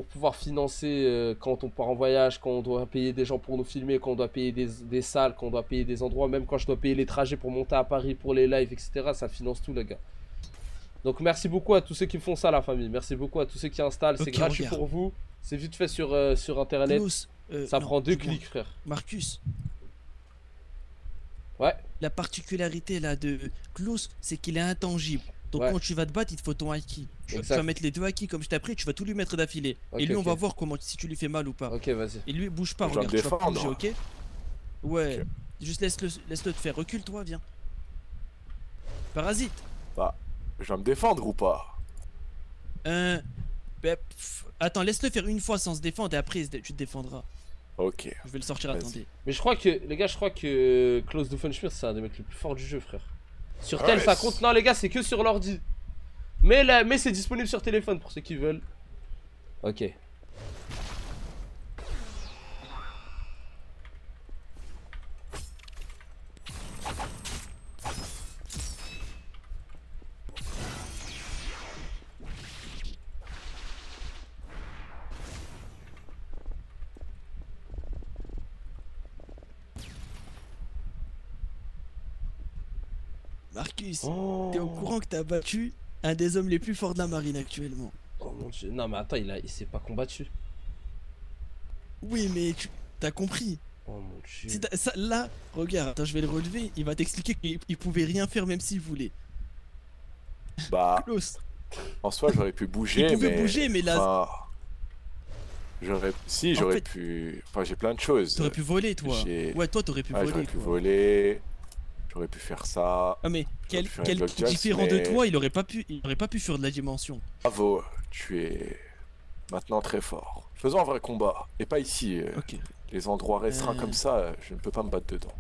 pouvoir financer quand on part en voyage, quand on doit payer des gens pour nous filmer, quand on doit payer des salles, quand on doit payer des endroits, même quand je dois payer les trajets pour monter à Paris pour les lives etc, ça finance tout les gars. Donc merci beaucoup à tous ceux qui font ça la famille, merci beaucoup à tous ceux qui installent, c'est gratuit pour vous, c'est vite fait sur internet, ça prend 2 clics frère. Marcus. Ouais. La particularité là de Klaus, c'est qu'il est intangible. Donc Ouais. quand tu vas te battre, il te faut ton haki. Tu Exact. vas mettre les deux haki comme je t'ai appris, tu vas tout lui mettre d'affilée. Ok, et lui, on ok. va voir comment si tu lui fais mal ou pas. Ok, vas-y. Et lui, bouge pas, Je dois me regarde, tu vas pas défendre. bouger, ok? Ouais. Juste laisse-le te faire. Recule-toi, viens. Parasite. Bah, je dois me défendre ou pas? Attends, laisse-le faire une fois sans se défendre et après tu te défendras. Ok. Je vais le sortir, Vas-y. attendez. Mais je crois que, les gars, je crois que Klaus Doofenshmirtz, c'est un des mecs les plus forts du jeu, frère. Sur Ouais, tel, ça compte. Non, les gars, c'est que sur l'ordi. Mais c'est disponible sur téléphone pour ceux qui veulent. Ok. Marcus, t'es au courant que t'as battu un des hommes les plus forts de la marine actuellement? Oh mon dieu. Non, mais attends, il s'est pas combattu. Oui, mais t'as compris. Oh mon dieu. Là, regarde, attends, je vais le relever. Il va t'expliquer qu'il pouvait rien faire même s'il voulait. Bah, Klaus. en soi, j'aurais pu bouger, Il pouvait bouger, mais là- enfin, j'aurais En j'aurais fait- pu... Enfin, j'ai plein de choses. T'aurais pu voler, toi. Ouais, toi, t'aurais pu voler, J'aurais pu toi. voler, j'aurais pu faire ça. Ah, mais j'aurais quel pu faire une block jazz, différent de mais- toi, il aurait pas pu fuir de la dimension. Bravo, tu es maintenant très fort. Faisons un vrai combat, et pas ici. Les endroits restreints comme ça, je ne peux pas me battre dedans.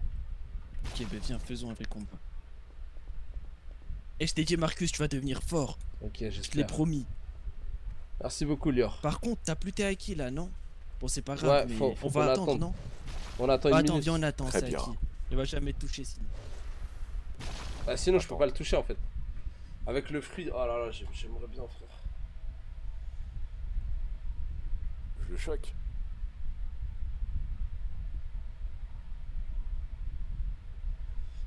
Ok, bah viens, faisons un vrai combat. Et je t'ai dit, Marcus, tu vas devenir fort. Ok, Je te l'ai j'espère. promis. Merci beaucoup, Lior. Par contre, t'as plus tes acquis là, non? Bon, c'est pas grave, Ouais, mais faut on qu'on va attendre, attende. non? On attend Bah, une attends, minute. viens, on attend, Très c'est bien. acquis. Il va jamais te toucher sinon. Ah, sinon, je peux pas le toucher en fait. Avec le fruit. Oh là là, j'aimerais bien, frère. Je le choque.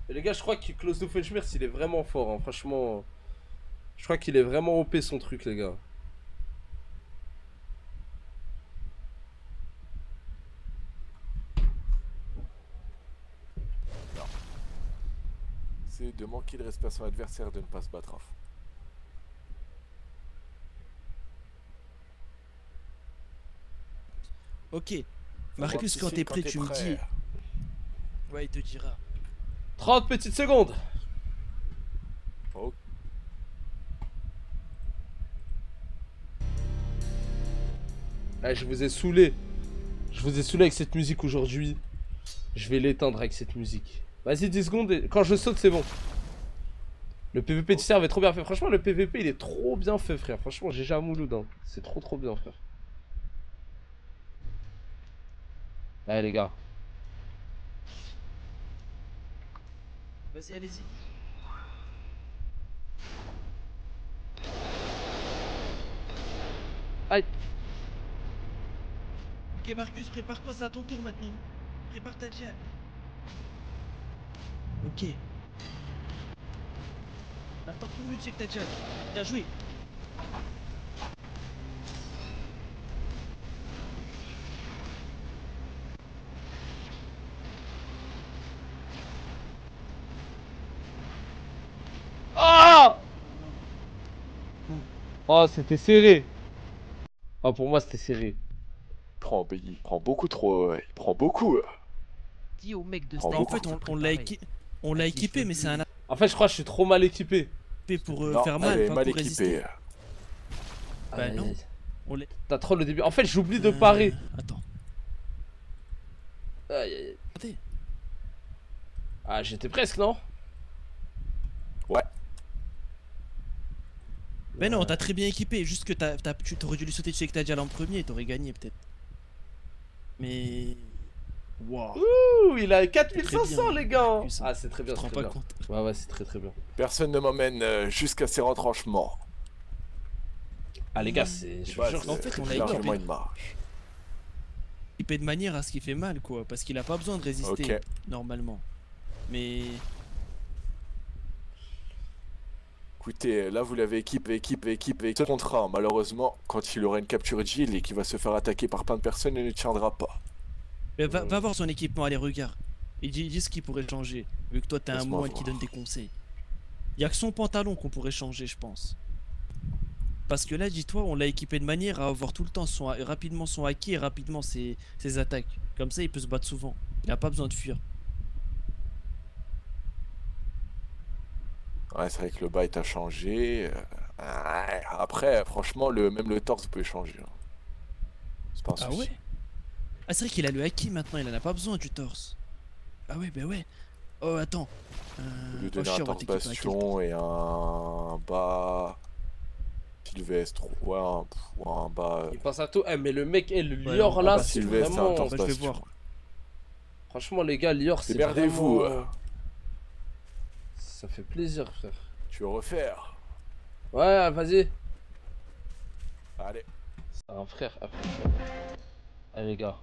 Et les gars, je crois que Klaus Doofenshmirtz, il est vraiment fort, hein. Franchement. Je crois qu'il est vraiment OP son truc, les gars. C'est de manquer de respect à son adversaire de ne pas se battre. Hein. Ok. Marcus, quand t'es prêt, tu me dis. Ouais, il te dira. 30 petites secondes. Oh. Ah, je vous ai saoulé. Je vous ai saoulé avec cette musique aujourd'hui. Je vais l'éteindre avec cette musique. Vas-y, 10 secondes. Et... Quand je saute, c'est bon. Le PVP du serve est trop bien fait. Franchement, le PVP, il est trop bien fait, frère. Franchement, j'ai jamais Mouloud. Hein. C'est trop bien, frère. Allez, les gars. Vas-y, allez-y. Aïe. Ok, Marcus, prépare-toi, c'est à ton tour maintenant. Prépare ta jab. Ok. Attends, combien c'est que ta jab? Bien joué. Oh, oh, c'était serré. Oh, pour moi, c'était serré. Il prend beaucoup trop. Il prend beaucoup. Dis au mec de Oh, En fait, on l'a équipé, mais c'est un En fait, je crois que je suis trop mal équipé. pour Non, faire elle mal, est pas mal pour équipée. résister. Bah Aïe, non. aïe. On l'est. T'as trop le début. En fait, j'oublie de parer. Attends. Aïe, aïe. Attendez. Ah, j'étais presque, non? Ouais. Mais non, t'as très bien équipé, juste que tu t'aurais dû lui sauter dessus avec ta dial en premier, t'aurais gagné peut-être. Mais... Wow. Ouh, il a 4500, les gars. Marcus, hein. Ah, c'est très bien, Tu te c'est rends très pas bien. compte. Ouais, ouais, c'est très bien. Personne ne m'emmène jusqu'à ses retranchements. Ah, les gars, c'est... Je vous Bah, jure, c'est en fait, on l'a largement équipé. une marche. Équipé de manière à ce qu'il fait mal, quoi, parce qu'il a pas besoin de résister, Ok. normalement. Mais... Écoutez, là vous l'avez équipé contre un. Malheureusement, quand il aura une capture de Gilles et qu'il va se faire attaquer par plein de personnes, il ne tiendra pas. Mais va voir son équipement, allez, regarde. Et dis ce qui pourrait changer, vu que toi t'es un Laisse-moi moine qui voir. donne des conseils. Y a que son pantalon qu'on pourrait changer, je pense. Parce que là, dis-toi, on l'a équipé de manière à avoir tout le temps rapidement son haki et rapidement ses attaques. Comme ça, il peut se battre souvent. Il a pas besoin de fuir. Ouais, c'est vrai que le bite a changé. Ouais, après, franchement, même le torse peut changer. Hein. C'est pas un Ah souci. ouais? Ah, c'est vrai qu'il a le haki maintenant, il en a pas besoin du torse. Ah ouais, bah ouais. Oh, attends. Lui oh, donner chier, un on va torse t'équiper à quel bastion et un bas Sylvestre. Ouais, un bas. Il pense à tout. Eh, mais le mec, le Ouais, Lior un là, bas c'est Sylvestre, vraiment. un torse Bah, je vais bastion. voir. Franchement, les gars, Lior, c'est Démerdez-vous. vraiment... Ça fait plaisir, frère. Tu veux refaire? Ouais, vas-y. Allez. C'est un frère. Allez, les gars.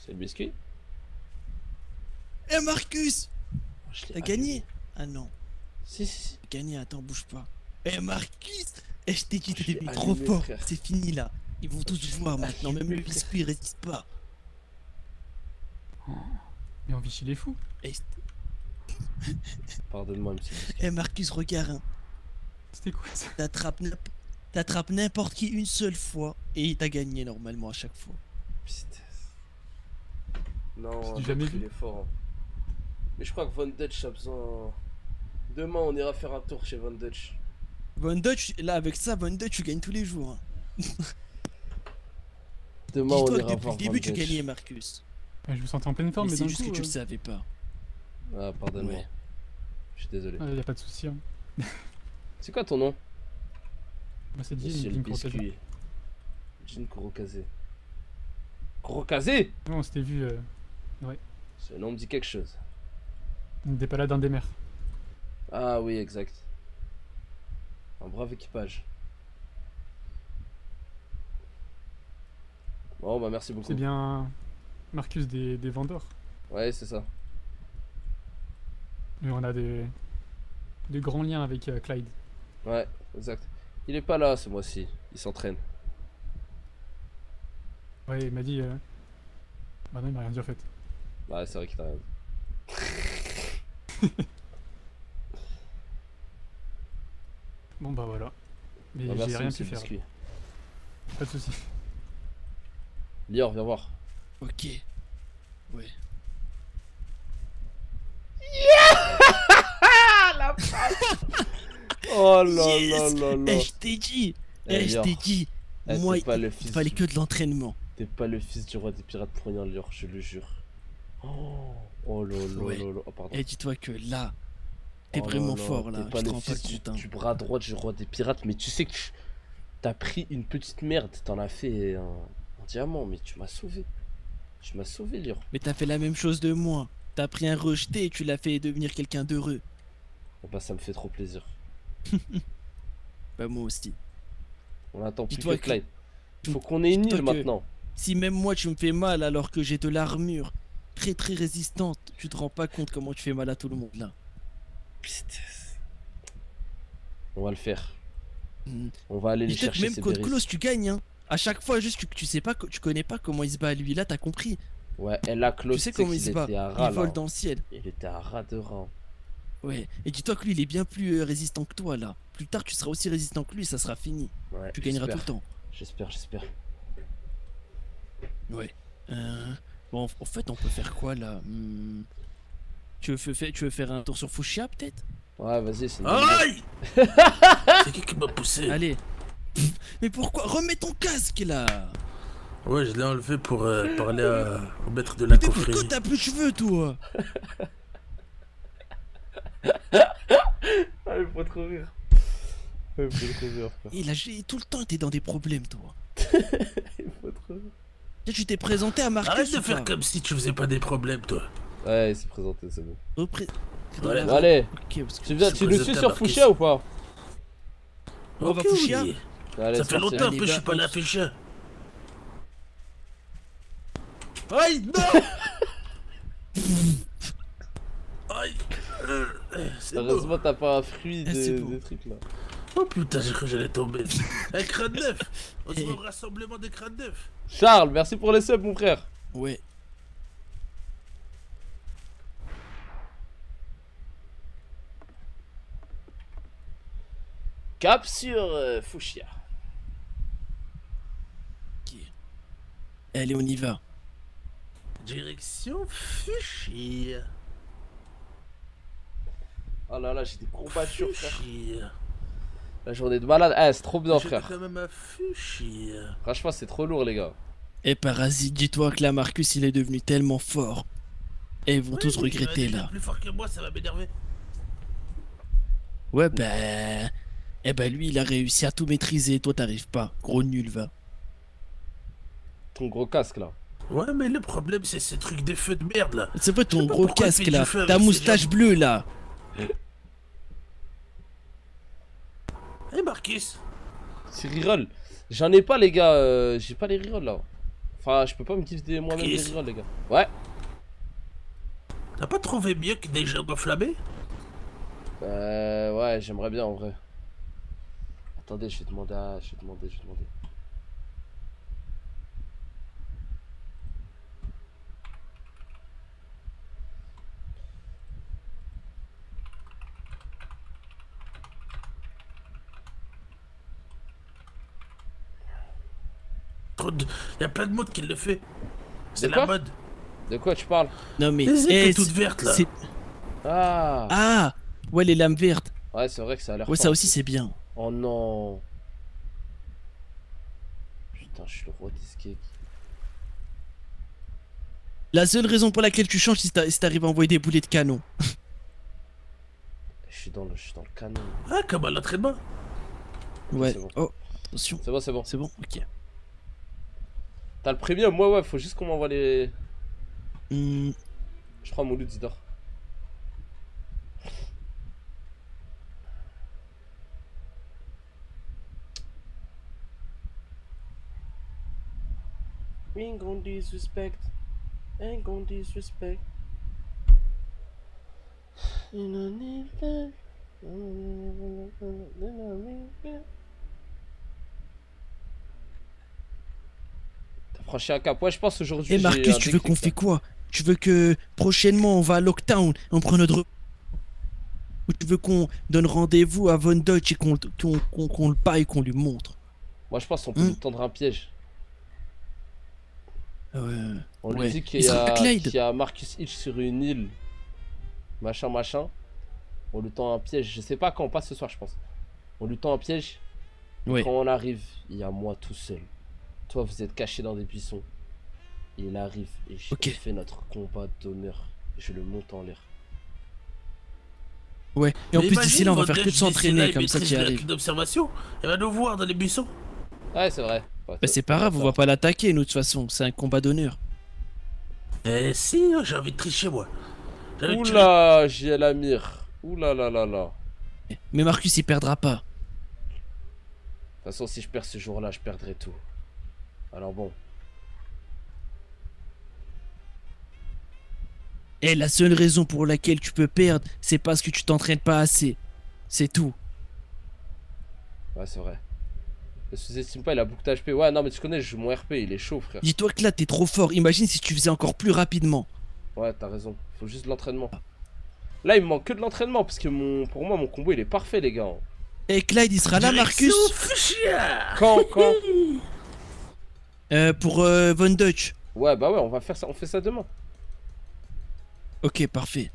C'est le biscuit. Eh Marcus! Je l'ai T'as gagné? Ah non. Si. T'as gagné, attends, bouge pas. Eh Marcus! Eh, je t'ai dit, t'es l'ai devenu trop allumé, fort. frère. C'est fini là. Ils vont tous voir maintenant, même le allumé, biscuit il résiste pas. Mais on vit chez les fous. Eh, Pardonne-moi, monsieur. eh, Marcus, regarde. Hein. C'était quoi ça? Ta trappe-nappe. t'attrapes n'importe qui une seule fois et t'as gagné normalement à chaque fois. Putain. Non, J'ai jamais il vu. est fort. Hein. Mais je crois que Von Dutch a besoin. Demain, on ira faire un tour chez Von Dutch. Von Dutch, là avec ça, Von Dutch, tu gagnes tous les jours. Hein. Demain, on Dis-toi ira que depuis voir le début, Von tu Dutch. gagnais, Marcus. Ouais, je me sentais en pleine forme, Mais mais c'est d'un juste coup, que tu le savais pas. Ah, pardonne-moi. Ouais. Je suis désolé. y a pas de souci. Hein. C'est quoi ton nom? Moi, c'est dit, Monsieur il le me conseille. biscuit. Jin Kurokaze. Kurokaze? Non, on s'était vu. Ouais. Ce nom me dit quelque chose. Des paladins des mers. Ah oui, exact. Un brave équipage. Bon, bah merci beaucoup. C'est bien Marcus des vendeurs. Ouais, c'est ça. Mais on a des grands liens avec Clyde. Ouais, exact. Il est pas là ce mois-ci. Il s'entraîne. Ouais, il m'a dit. Bah non, il m'a rien dit en fait. Ouais, c'est vrai qu'il t'a rien dit. Bon bah voilà. Mais Bah, j'ai merci, rien monsieur pu faire. Biscuit. Pas de soucis. Lior, viens voir. Ok. Ouais. La oh là Yes. là là là. Eh, je t'ai dit. Eh, Je t'ai Lior. dit. Eh, Moi, t'es pas le il fils fallait du- que de l'entraînement. T'es pas le fils du roi des pirates pour rien, Lior, je le jure. Oh là là Ouais. là là. Oh, pardon. Et dis-toi que là, t'es Oh vraiment là là, fort là. T'es Je pas te le rends pas fils compte. Hein. du bras droit du roi des pirates, mais tu sais que t'as pris une petite merde, t'en as fait un diamant, mais tu m'as sauvé. Tu m'as sauvé, Lior. Mais t'as fait la même chose de moi. T'as pris un rejeté et tu l'as fait devenir quelqu'un d'heureux. Oh bah ça me fait trop plaisir. Bah moi aussi. On attend plus que Dis-toi que- Clyde. Il faut qu'on ait une Dis-toi île que maintenant. Si même moi tu me fais mal alors que j'ai de l'armure très très résistante, tu te rends pas compte comment tu fais mal à tout le monde là. Putain. On va le faire. Hmm. On va aller les Dis-toi que chercher même ces Code berries. Close tu gagnes hein. À chaque fois juste que tu sais pas, tu connais pas comment il se bat lui là, t'as compris. Ouais, et là, Klaus, Tu sais comment il se bat. était à ras, Il vole là. dans le ciel. Il était à ras de ras. Ouais. Et dis-toi que lui il est bien plus résistant que toi là. Plus tard tu seras aussi résistant que lui, ça sera fini. Ouais, Tu gagneras tout le j'espère. temps. J'espère. Ouais. Bon, en fait, on peut faire quoi là tu veux faire un tour sur Fushia peut-être? Ouais, vas-y, c'est une Aïe. C'est qui m'a poussé? Allez. Mais pourquoi? Remets ton casque là. Ouais, je l'ai enlevé pour parler au maître de la Mais pourquoi confrérie. t'as plus de cheveux toi? Ah, il faut trop rire. Il faut trop rire, frère. Il a tout le temps été dans des problèmes toi. Il faut trop rire. Tu t'es présenté à Marcus. Arrête de ou faire pas? comme si tu faisais pas des problèmes, toi. Ouais, il s'est présenté, c'est bon. Ouais. Bon, allez. Ok, parce que Tu viens, c'est tu nous présenté suis à sur Marcus. Fushia ou pas? On va Ok, Fushia. oui. Allez, Ça c'est fait parti. longtemps un Allez, peu, je suis bah, pas là à on- Fushia. Aïe non. Aïe. C'est beau. Heureusement, t'as pas un fruit c'est de, beau. des trucs là. Oh putain, j'ai cru que j'allais tomber. Un crâne neuf. On se voit au rassemblement des crânes neufs. Charles, merci pour les subs, mon frère. Ouais. Cap sur Fushia. Allez, on y va. Direction Fushia. Oh là là, j'ai des courbatures, frère. Fushia. La journée de malade. Eh, c'est trop bien, J'étais frère. quand même à Fushia. Franchement, c'est trop lourd, les gars. Et Parasite, dis-toi que là, Marcus, il est devenu tellement fort. Et ils vont tous Ouais, mais regretter il est là. plus fort que moi, ça va m'énerver. Ouais, bah. Eh ben, lui, il a réussi à tout maîtriser. Toi, t'arrives pas. Gros nul, va. Ton gros casque là. Ouais, mais le problème, c'est ces trucs des feux de merde là. C'est pas ton Je sais pas gros pourquoi il casque fait là. du feu avec Ta ses moustache jambes. bleue là. Eh Marcus. C'est reroll. J'en ai pas, les gars. J'ai pas les rerolls là. Enfin, je peux pas me gifter moi-même les Chris. rerolls, les gars. Ouais. T'as pas trouvé mieux que des jambes enflammées? Ouais, j'aimerais bien en vrai. Attendez, je vais demander à. Je vais demander. y a plein de monde qui le fait. C'est quoi la mode. De quoi tu parles? Non mais... Les épées eh, toutes vertes là. c'est- Ah. Ah. Ouais, les lames vertes. Ouais, c'est vrai que ça a l'air Ouais, fort. ça aussi c'est bien. Oh non. Putain, je suis le roi des skates. La seule raison pour laquelle tu changes, c'est si t'arrives à envoyer des boulets de canon. Je suis dans le canon. Ah, comme à l'entraînement. Ouais. C'est bon. Oh, attention. C'est bon, c'est bon. C'est bon, ok. T'as le premium? Ouais, faut juste qu'on m'envoie les... Hmm. Je crois Mouloud il dort. Ain't gon' disrespect. Ain't gon' disrespect. You don't need that. T'as franchi un cap. Ouais, je pense aujourd'hui. Et Marcus, tu veux qu'on fait quoi? Tu veux que prochainement on va à Lockdown, on prend notre... Ou tu veux qu'on donne rendez-vous à Von Deutsch et qu'on le paille, qu'on lui montre? Moi je pense qu'on peut lui tendre un piège. On lui Ouais. dit qu'il Il y, sera à Clyde. qu'il y a Marcus Hitch sur une île. Machin, machin. On lui tend un piège. Je sais pas quand on passe ce soir, je pense. On lui tend un piège. Ouais. Quand on arrive, il y a moi tout seul. Toi, vous êtes caché dans des buissons. Il arrive et je fais notre combat d'honneur. Je le monte en l'air. Ouais, et en Mais plus imagine, d'ici là on va Von faire que de Dutch, s'entraîner d'ici là, comme il ça maîtrise qui la arrive. technique d'observation. Elle va nous voir dans les buissons. Ouais, c'est vrai. Ouais, Bah c'est pas grave, on va pas l'attaquer nous de toute façon, c'est un combat d'honneur. Eh si, j'ai envie de tricher moi. J'ai envie de tuer. Oula, j'ai l'Amir. Oula là là là. Mais Marcus il perdra pas. De toute façon, si je perds ce jour-là, je perdrai tout. Alors bon. Et la seule raison pour laquelle tu peux perdre, c'est parce que tu t'entraînes pas assez. C'est tout. Ouais, c'est vrai. Ne sous-estime pas, il a beaucoup d'HP. Ouais, non, mais tu connais, je joue mon RP, il est chaud, frère. Dis-toi que là t'es trop fort, imagine si tu faisais encore plus rapidement. Ouais, t'as raison. Faut juste de l'entraînement. Là, il me manque que de l'entraînement parce que pour moi, mon combo il est parfait, les gars. Et Clyde il sera là, Marcus? Quand Pour Von Deutsch. Ouais, bah ouais, on va faire ça, on fait ça demain. Ok, parfait.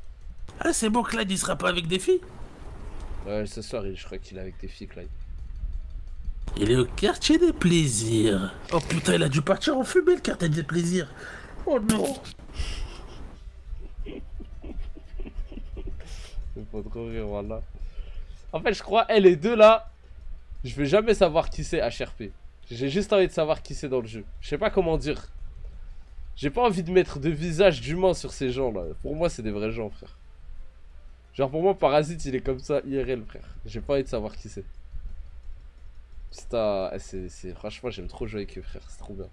Ah, c'est bon, Clyde, il sera pas avec des filles? Ouais, ce soir, je crois qu'il est avec des filles, Clyde. Il est au quartier des plaisirs. Oh putain, il a dû partir en fumée, le quartier des plaisirs. Oh non. C'est pas trop rire, voilà. En fait, je crois, les deux là, je vais jamais savoir qui c'est HRP. J'ai juste envie de savoir qui c'est dans le jeu. Je sais pas comment dire. J'ai pas envie de mettre de visage d'humain sur ces gens là. Pour moi, c'est des vrais gens, frère. Genre, pour moi, Parasite, il est comme ça, IRL, frère. J'ai pas envie de savoir qui c'est. Putain, franchement, j'aime trop jouer avec eux, frère. C'est trop bien.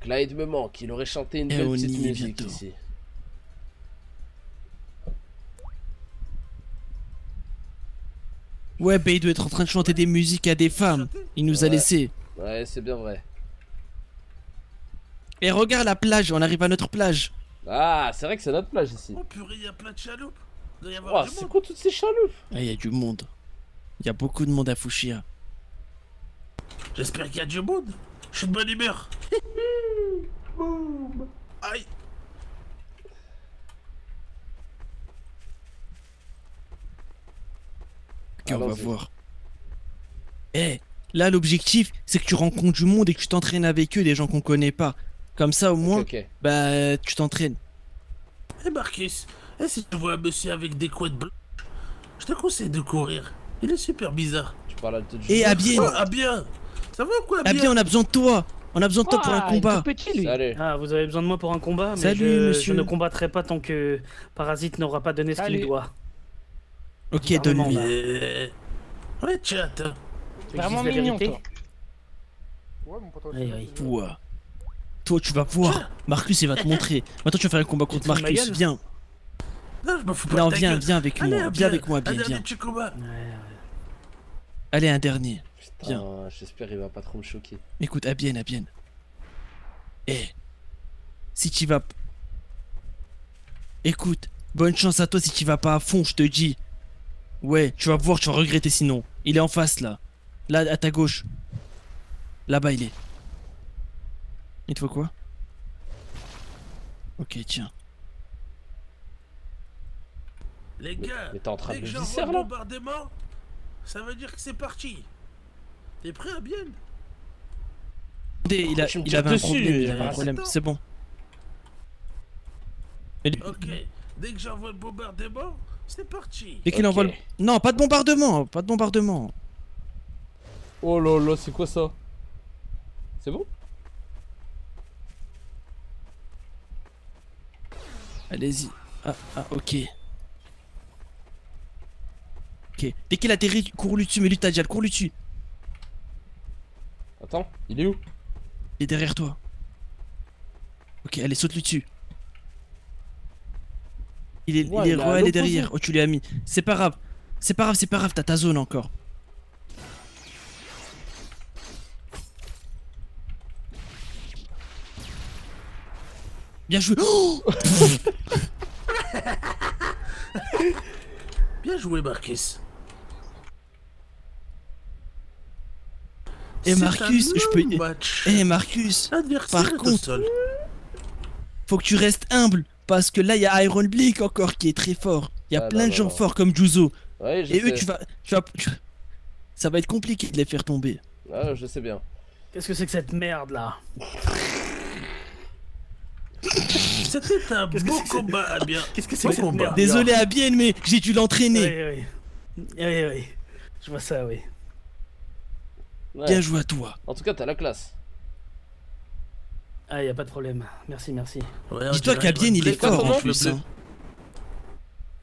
Clyde me manque, il aurait chanté une Et belle on petite y est musique bientôt. ici. Ouais, bah il doit être en train de chanter des musiques à des femmes. Il nous a Ouais. laissé. Ouais, c'est bien vrai. Et regarde la plage, on arrive à notre plage. Ah, c'est vrai que c'est notre plage ici. Oh purée, il y a plein de chaloupes. Il doit y avoir Oh, du c'est monde. quoi toutes ces chaloupes? Ah, il y a du monde. Il y a beaucoup de monde à Fushia. J'espère qu'il y a du monde. Je suis de bonne humeur. Boum. Aïe. Ok, on va Allons-y. voir. Eh, là l'objectif, c'est que tu rencontres du monde et que tu t'entraînes avec eux, des gens qu'on connaît pas. Comme ça, au moins, ok. bah, tu t'entraînes. Eh Marcus, si tu vois un monsieur avec des couettes blanches, je te conseille de courir. Il est super bizarre. Tu parles de Et Abien, Oh, Abien. Ça va ou quoi, Abien? Abien, on a besoin de toi. On a besoin de toi pour un combat. Salut. Ah, vous avez besoin de moi pour un combat, mais Salut, je monsieur. ne combattrai pas tant que Parasite n'aura pas donné ce qu'il Salut. doit. Ok, Vraiment, donne-lui. là. Ouais, chat. Vraiment mignon, toi. Ouais. Toi, tu vas voir. Marcus, il va te montrer. Maintenant, tu vas faire un combat contre te fous de ma Marcus. gueule Viens. Non, je me fous pas Non, de ta viens, gueule. viens avec Allez, moi. Abien, Viens avec moi, un Abien, dernier viens. petit combat. Allez, un dernier. Viens. Putain, j'espère il va pas trop me choquer. Écoute, Abien. Eh, si tu vas... Écoute, bonne chance à toi si tu vas pas à fond, je te dis. Ouais, tu vas voir, tu vas regretter sinon. Il est en face, là. Là, à ta gauche. Là-bas, il est. Il te faut quoi? Ok, tiens. Les gars, Mais t'es en train dès de que me j'envoie visser le là? bombardement, ça veut dire que c'est parti. T'es prêt à bien? Attendez, Tu me il tires avait un dessus, problème, il avait un c'est problème. temps. C'est bon. Ok, dès que j'envoie le bombardement, c'est parti. Dès qu'il envoie le... Non, pas de bombardement, pas de bombardement. Oh là là, c'est quoi ça? C'est bon? Allez-y. Ah, ok. Ok. Dès qu'il atterrit, cours-lui dessus, mets-lui ta dial, cours-lui dessus. Attends, il est où? Il est derrière toi. Ok, allez, saute-lui dessus. Il est, Ouais, il est à elle est l'opposé. derrière. Oh, tu l'as mis. C'est pas grave. C'est pas grave, t'as ta zone encore. Bien joué. Oh Bien joué, Marcus. Et C'est Marcus, un je peux. long match. Eh Marcus, L'adversaire par est au contre, sol. faut que tu restes humble. Parce que là, il y a Iron Bleak encore qui est très fort. Il y a Ah, plein non, de gens non. forts comme Juzo. Ouais, je Et eux, sais. ça va être compliqué de les faire tomber. Ah, je sais bien. Qu'est-ce que c'est que cette merde là? C'était un beau combat, Abien. Qu'est-ce que c'est Beau que cette combat. merde? Désolé à bien, mais j'ai dû l'entraîner. Oui. Je vois ça, oui. Ouais. Bien joué à toi. En tout cas, t'as la classe. Ah, y a pas de problème. Merci. Ouais, Dis-toi qu'Abien, il est quoi fort ton en nom, plus. le bleu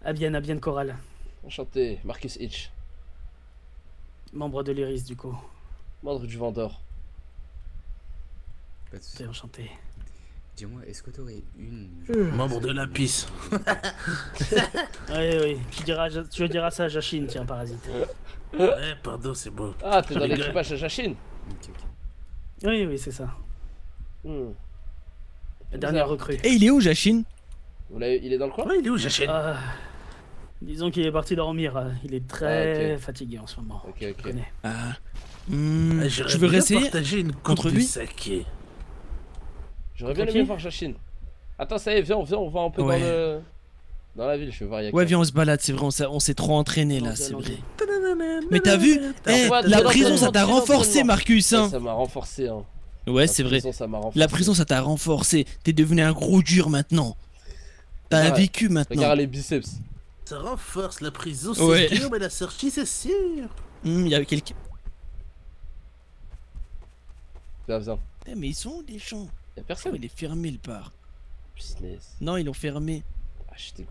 Hein. Abien Coral. Enchanté, Marcus Hitch. Membre de l'Iris, du coup. Membre du Vendeur. Pas de soucis. T'es enchanté. Dis-moi, est-ce que t'aurais une... Membre de la pisse. Oui. Tu diras ça à Jachine, tiens, parasite. Ouais, pardon, c'est beau. Ah, t'es dans Je rigole. l'équipage de Jachine. Oui, c'est ça. La dernière recrue. Et il est où, Jachine? Il est dans le coin? Ouais, il est où, Jachine? Disons qu'il est parti dormir. Il est très fatigué en ce moment. Ok. Je connais. Tu veux réessayer partager une contre lui? J'aurais bien aimé voir Jachine. Attends, ça y est, viens, on va un peu dans la ville, je vais voir. Ouais, viens, on se balade, c'est vrai, on s'est trop entraîné là, c'est vrai. Mais t'as vu? La prison, ça t'a renforcé, Marcus, hein. Ça m'a renforcé, hein. Ouais, c'est vrai. La prison, ça t'a renforcé. T'es devenu un gros dur maintenant. T'as un vécu maintenant. Regarde les biceps. Ça renforce la prison, Ouais. c'est dur, mais la sortie, c'est sûr. Il y avait quelqu'un. Viens. Mais ils sont où les gens? Y'a personne. Il est fermé le bar. Business. Non, ils l'ont fermé.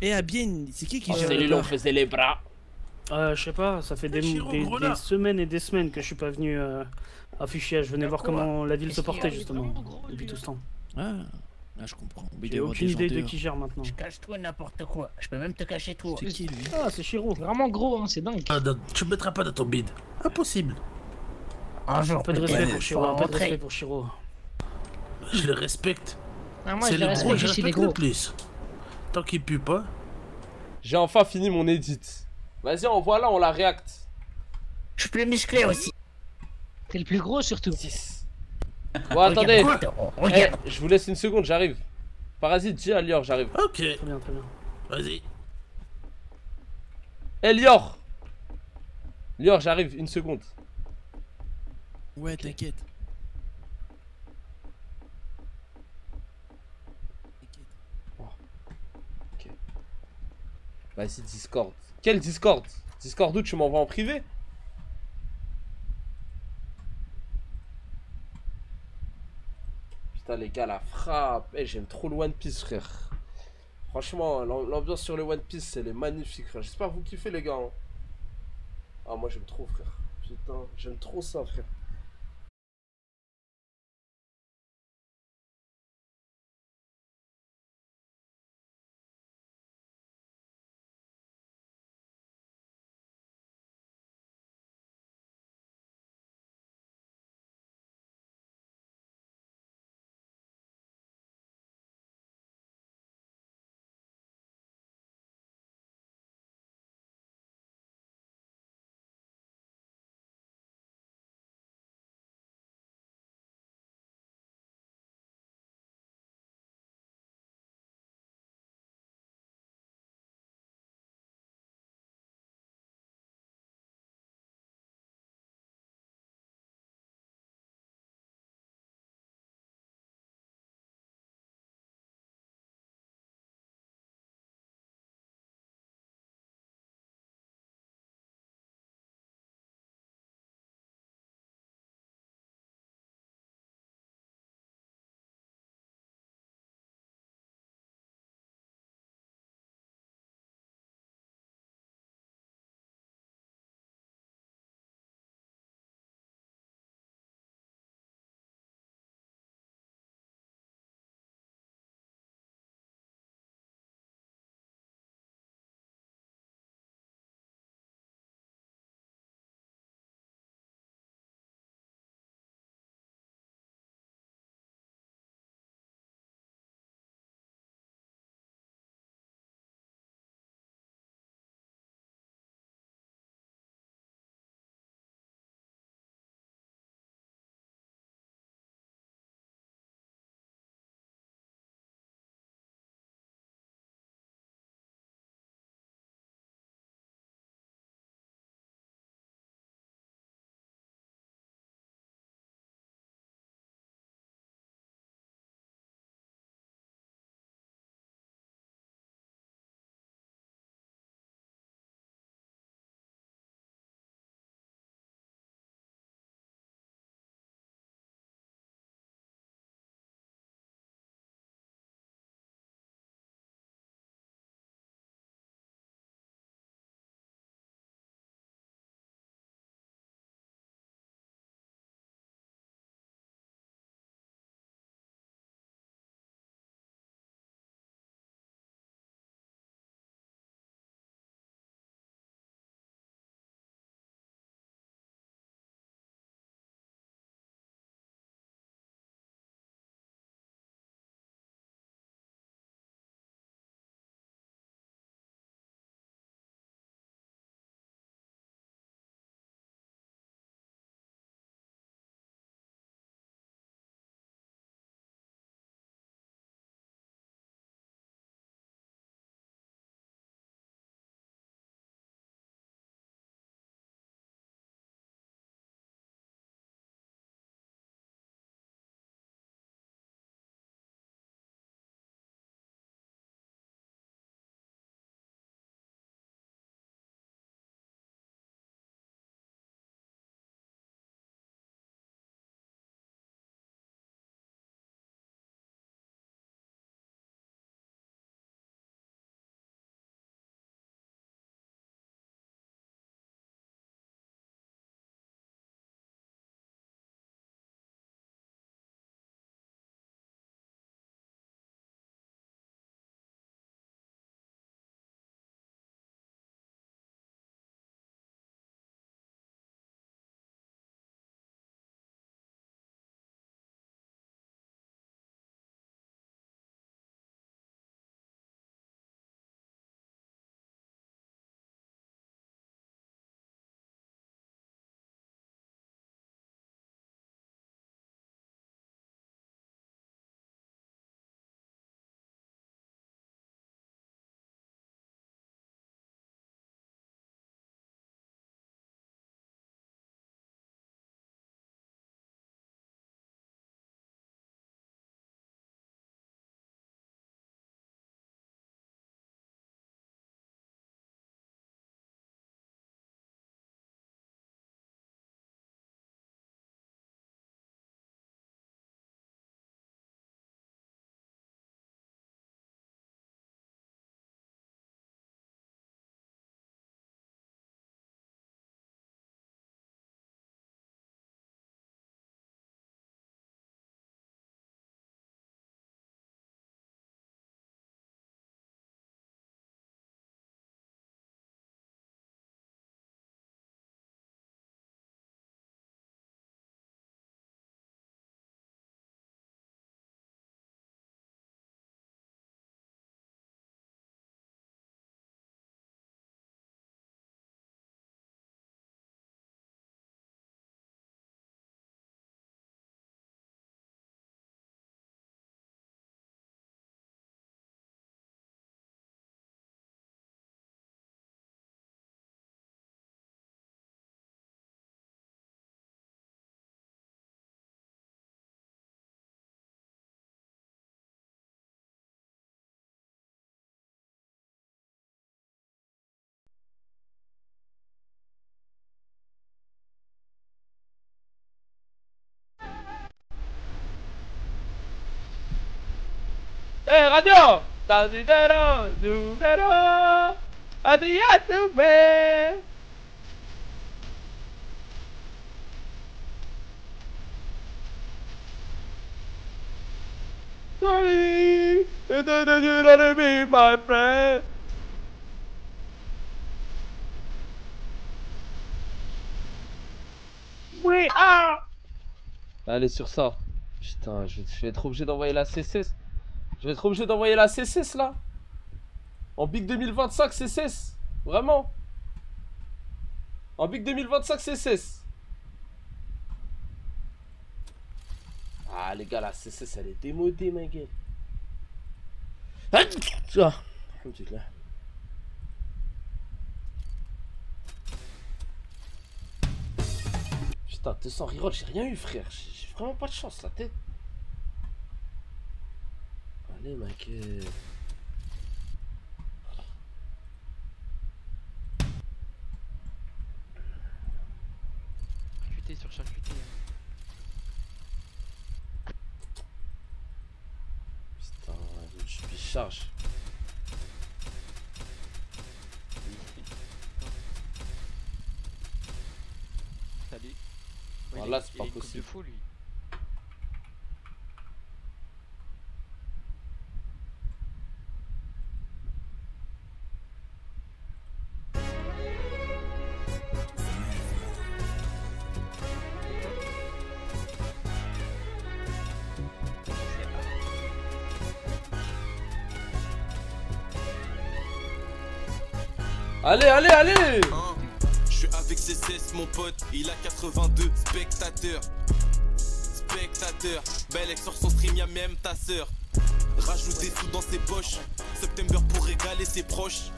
Et à bien, c'est qui gère C'est lui, le on bar? faisait les bras. Je sais pas, ça fait des semaines et des semaines que je suis pas venu à Fuchsia. Je venais voir comment la ville se portait justement depuis tout ce temps. Ah, je comprends. J'ai aucune idée de qui gère maintenant. Cache-toi n'importe quoi. Je peux même te cacher toi. C'est qui lui? Ah, c'est Shiro. Vraiment gros, hein, c'est dingue. Ah, non, tu me mettras pas dans ton bide. Impossible. Un jour, Un peu de peut-être. respect pour Shiro. Faut Un peu de rentrer. respect pour Shiro. Je le respecte. Ah, moi, C'est je le le gros, respecte, je je suis les respecte le gros. plus. Tant qu'il pue pas. J'ai enfin fini mon edit. Vas-y, envoie là, on la réacte. Je suis plus musclé aussi. T'es le plus gros surtout. 6. Bon, attendez. Regarde. Je vous laisse une seconde, j'arrive. Parasite, dis à Lior, j'arrive. Ok. Très bien. Vas-y. Lior. Lior, j'arrive, une seconde. Ouais, t'inquiète. Vas-y, Discord. Quel Discord? Discord où tu m'envoies en privé? Putain, les gars, la frappe. J'aime trop le One Piece, frère. Franchement, l'ambiance sur le One Piece, elle est magnifique, frère. J'espère que vous kiffez, les gars. Hein. Ah, moi, j'aime trop, frère. Putain, j'aime trop ça, frère. radio. Tasidero, numero. Adiatoume. Sorry, it doesn't be my friend. We are. Allez, sur ça. Putain, je vais être obligé d'envoyer la CCS. Je vais être obligé d'envoyer la CCS là. En Big 2025 CCS. Vraiment. En Big 2025 CCS. Ah les gars, la CCS elle est démodée ma gueule. Alhamdulillah. Putain, 200 reroll, j'ai rien eu frère. J'ai vraiment pas de chance la tête. Allez ma gueule. Charcuté sur charcuté. Putain, je suis charge. Salut. Ah, là c'est pas possible. Fou, lui. Allez, allez, allez! Je suis avec CCS, mon pote, il a 82 spectateurs. Spectateurs, Belek sort son stream, y'a même ta sœur. Rajoute des sous dans ses poches, September pour régaler ses proches.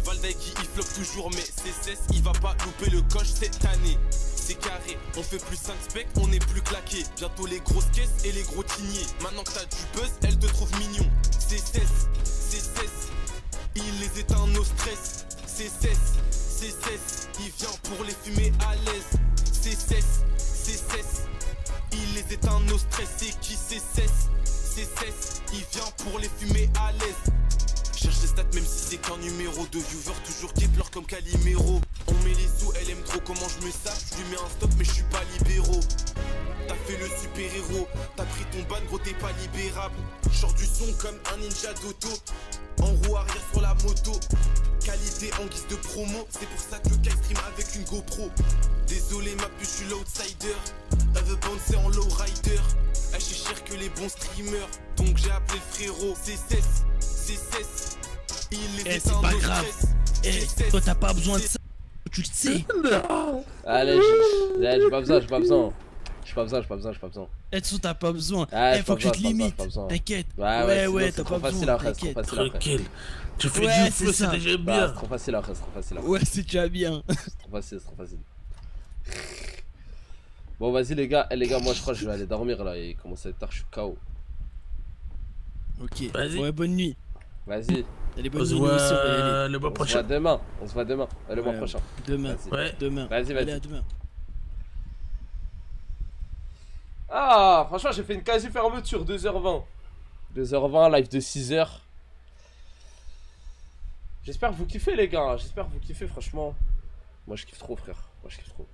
Valdaiki il floppe toujours, mais CCS il va pas louper le coche cette année. C'est carré, on fait plus 5 specs, on est plus claqué. Bientôt les grosses caisses et les gros tiniers. Maintenant que t'as du buzz, elle te trouve mignon. CCS, CCS, il les éteint nos stress. CCS, CCS, il vient pour les fumer à l'aise. CCS, CCS, il les éteint nos stress. C'est qui CCS, CCS, il vient pour les fumer à l'aise. Cherche les stats même si c'est qu'un numéro de viewer, toujours qui pleure comme Calimero. On met les sous, elle aime trop comment je me sape. Je lui mets un stop mais je suis pas libéraux. T'as fait le super héros, t'as pris ton ban gros t'es pas libérable. Genre du son comme un ninja d'auto. En roue arrière sur la moto. Qualité en guise de promo. C'est pour ça que le gars stream avec une GoPro. Désolé ma puce, je suis l'outsider. Elle veut bouncer en lowrider. Elle chez cher que les bons streamers. Donc j'ai appelé le frérot. CCS, CCS. Il les c'est pas grave. Toi t'as pas besoin de ça. Tu le sais. Allez, j'ai pas besoin, j'ai pas besoin. J'ai pas besoin, j'ai pas besoin, j'ai pas besoin. Edson, t'as pas besoin. Faut que tu te limites. T'inquiète. Ouais, t'as pas besoin. T'inquiète. Tranquille. Tu fais Ouais, du feu, c'est c'est déjà bien. C'est trop facile après, c'est trop facile après. Ouais, c'est déjà bien. C'est trop facile, c'est trop facile. Bon, vas-y les gars, moi je crois que je vais aller dormir là. Il commence à être tard, je suis KO. Ok, vas-y. Ouais, bonne nuit. Vas-y. Allez, On bonne se nuit. voit le mois On se prochain. voit demain. On se voit demain. Le mois prochain. Demain. Vas-y. Ouais. Demain. Vas-y, Allez, vas-y. à demain. Ah, franchement, j'ai fait une quasi-fermeture, 2h20. 2h20, live de 6h. J'espère que vous kiffez, les gars. J'espère que vous kiffez, franchement. Moi, je kiffe trop, frère. Moi, je kiffe trop.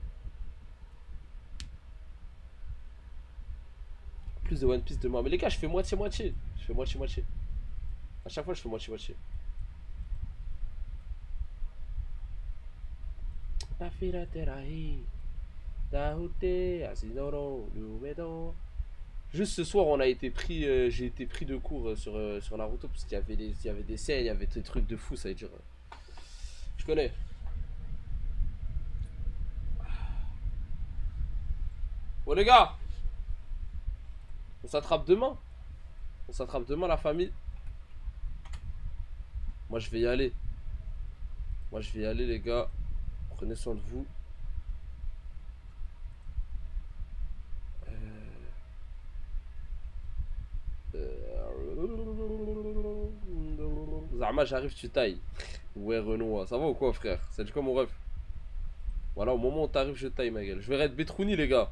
Plus de One Piece demain. Mais les gars, je fais moitié-moitié. Je fais moitié-moitié. À chaque fois, je fais moitié-moitié. Juste ce soir, on a été pris, j'ai été pris de court sur Naruto parce qu'il y avait des scènes, il y avait des trucs de fou, ça veut dire. Je connais. Bon les gars, on s'attrape demain. On s'attrape demain la famille. Moi je vais y aller. Moi je vais y aller les gars. Prenez soin de vous. Zama j'arrive tu tailles. Ouais Renaud, ça va ou quoi frère? C'est quoi mon ref? Voilà au moment où t'arrives je taille ma gueule. Je vais raid Betrouni les gars.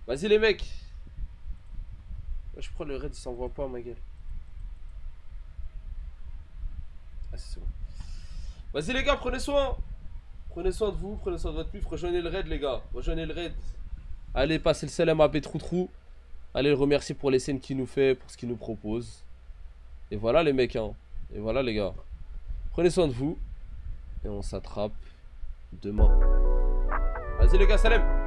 Vas-y les mecs. Je prends le raid, il s'envoie pas ma gueule. Ah c'est bon. Vas-y les gars, prenez soin. Prenez soin de vous, prenez soin de votre pif. Rejoignez le raid les gars. Rejoignez le raid. Allez, passez le salam à Bétroutrou. Allez le remercier pour les scènes qu'il nous fait, pour ce qu'il nous propose. Et voilà les mecs, hein. Et voilà les gars. Prenez soin de vous. Et on s'attrape demain. Vas-y les gars, salam.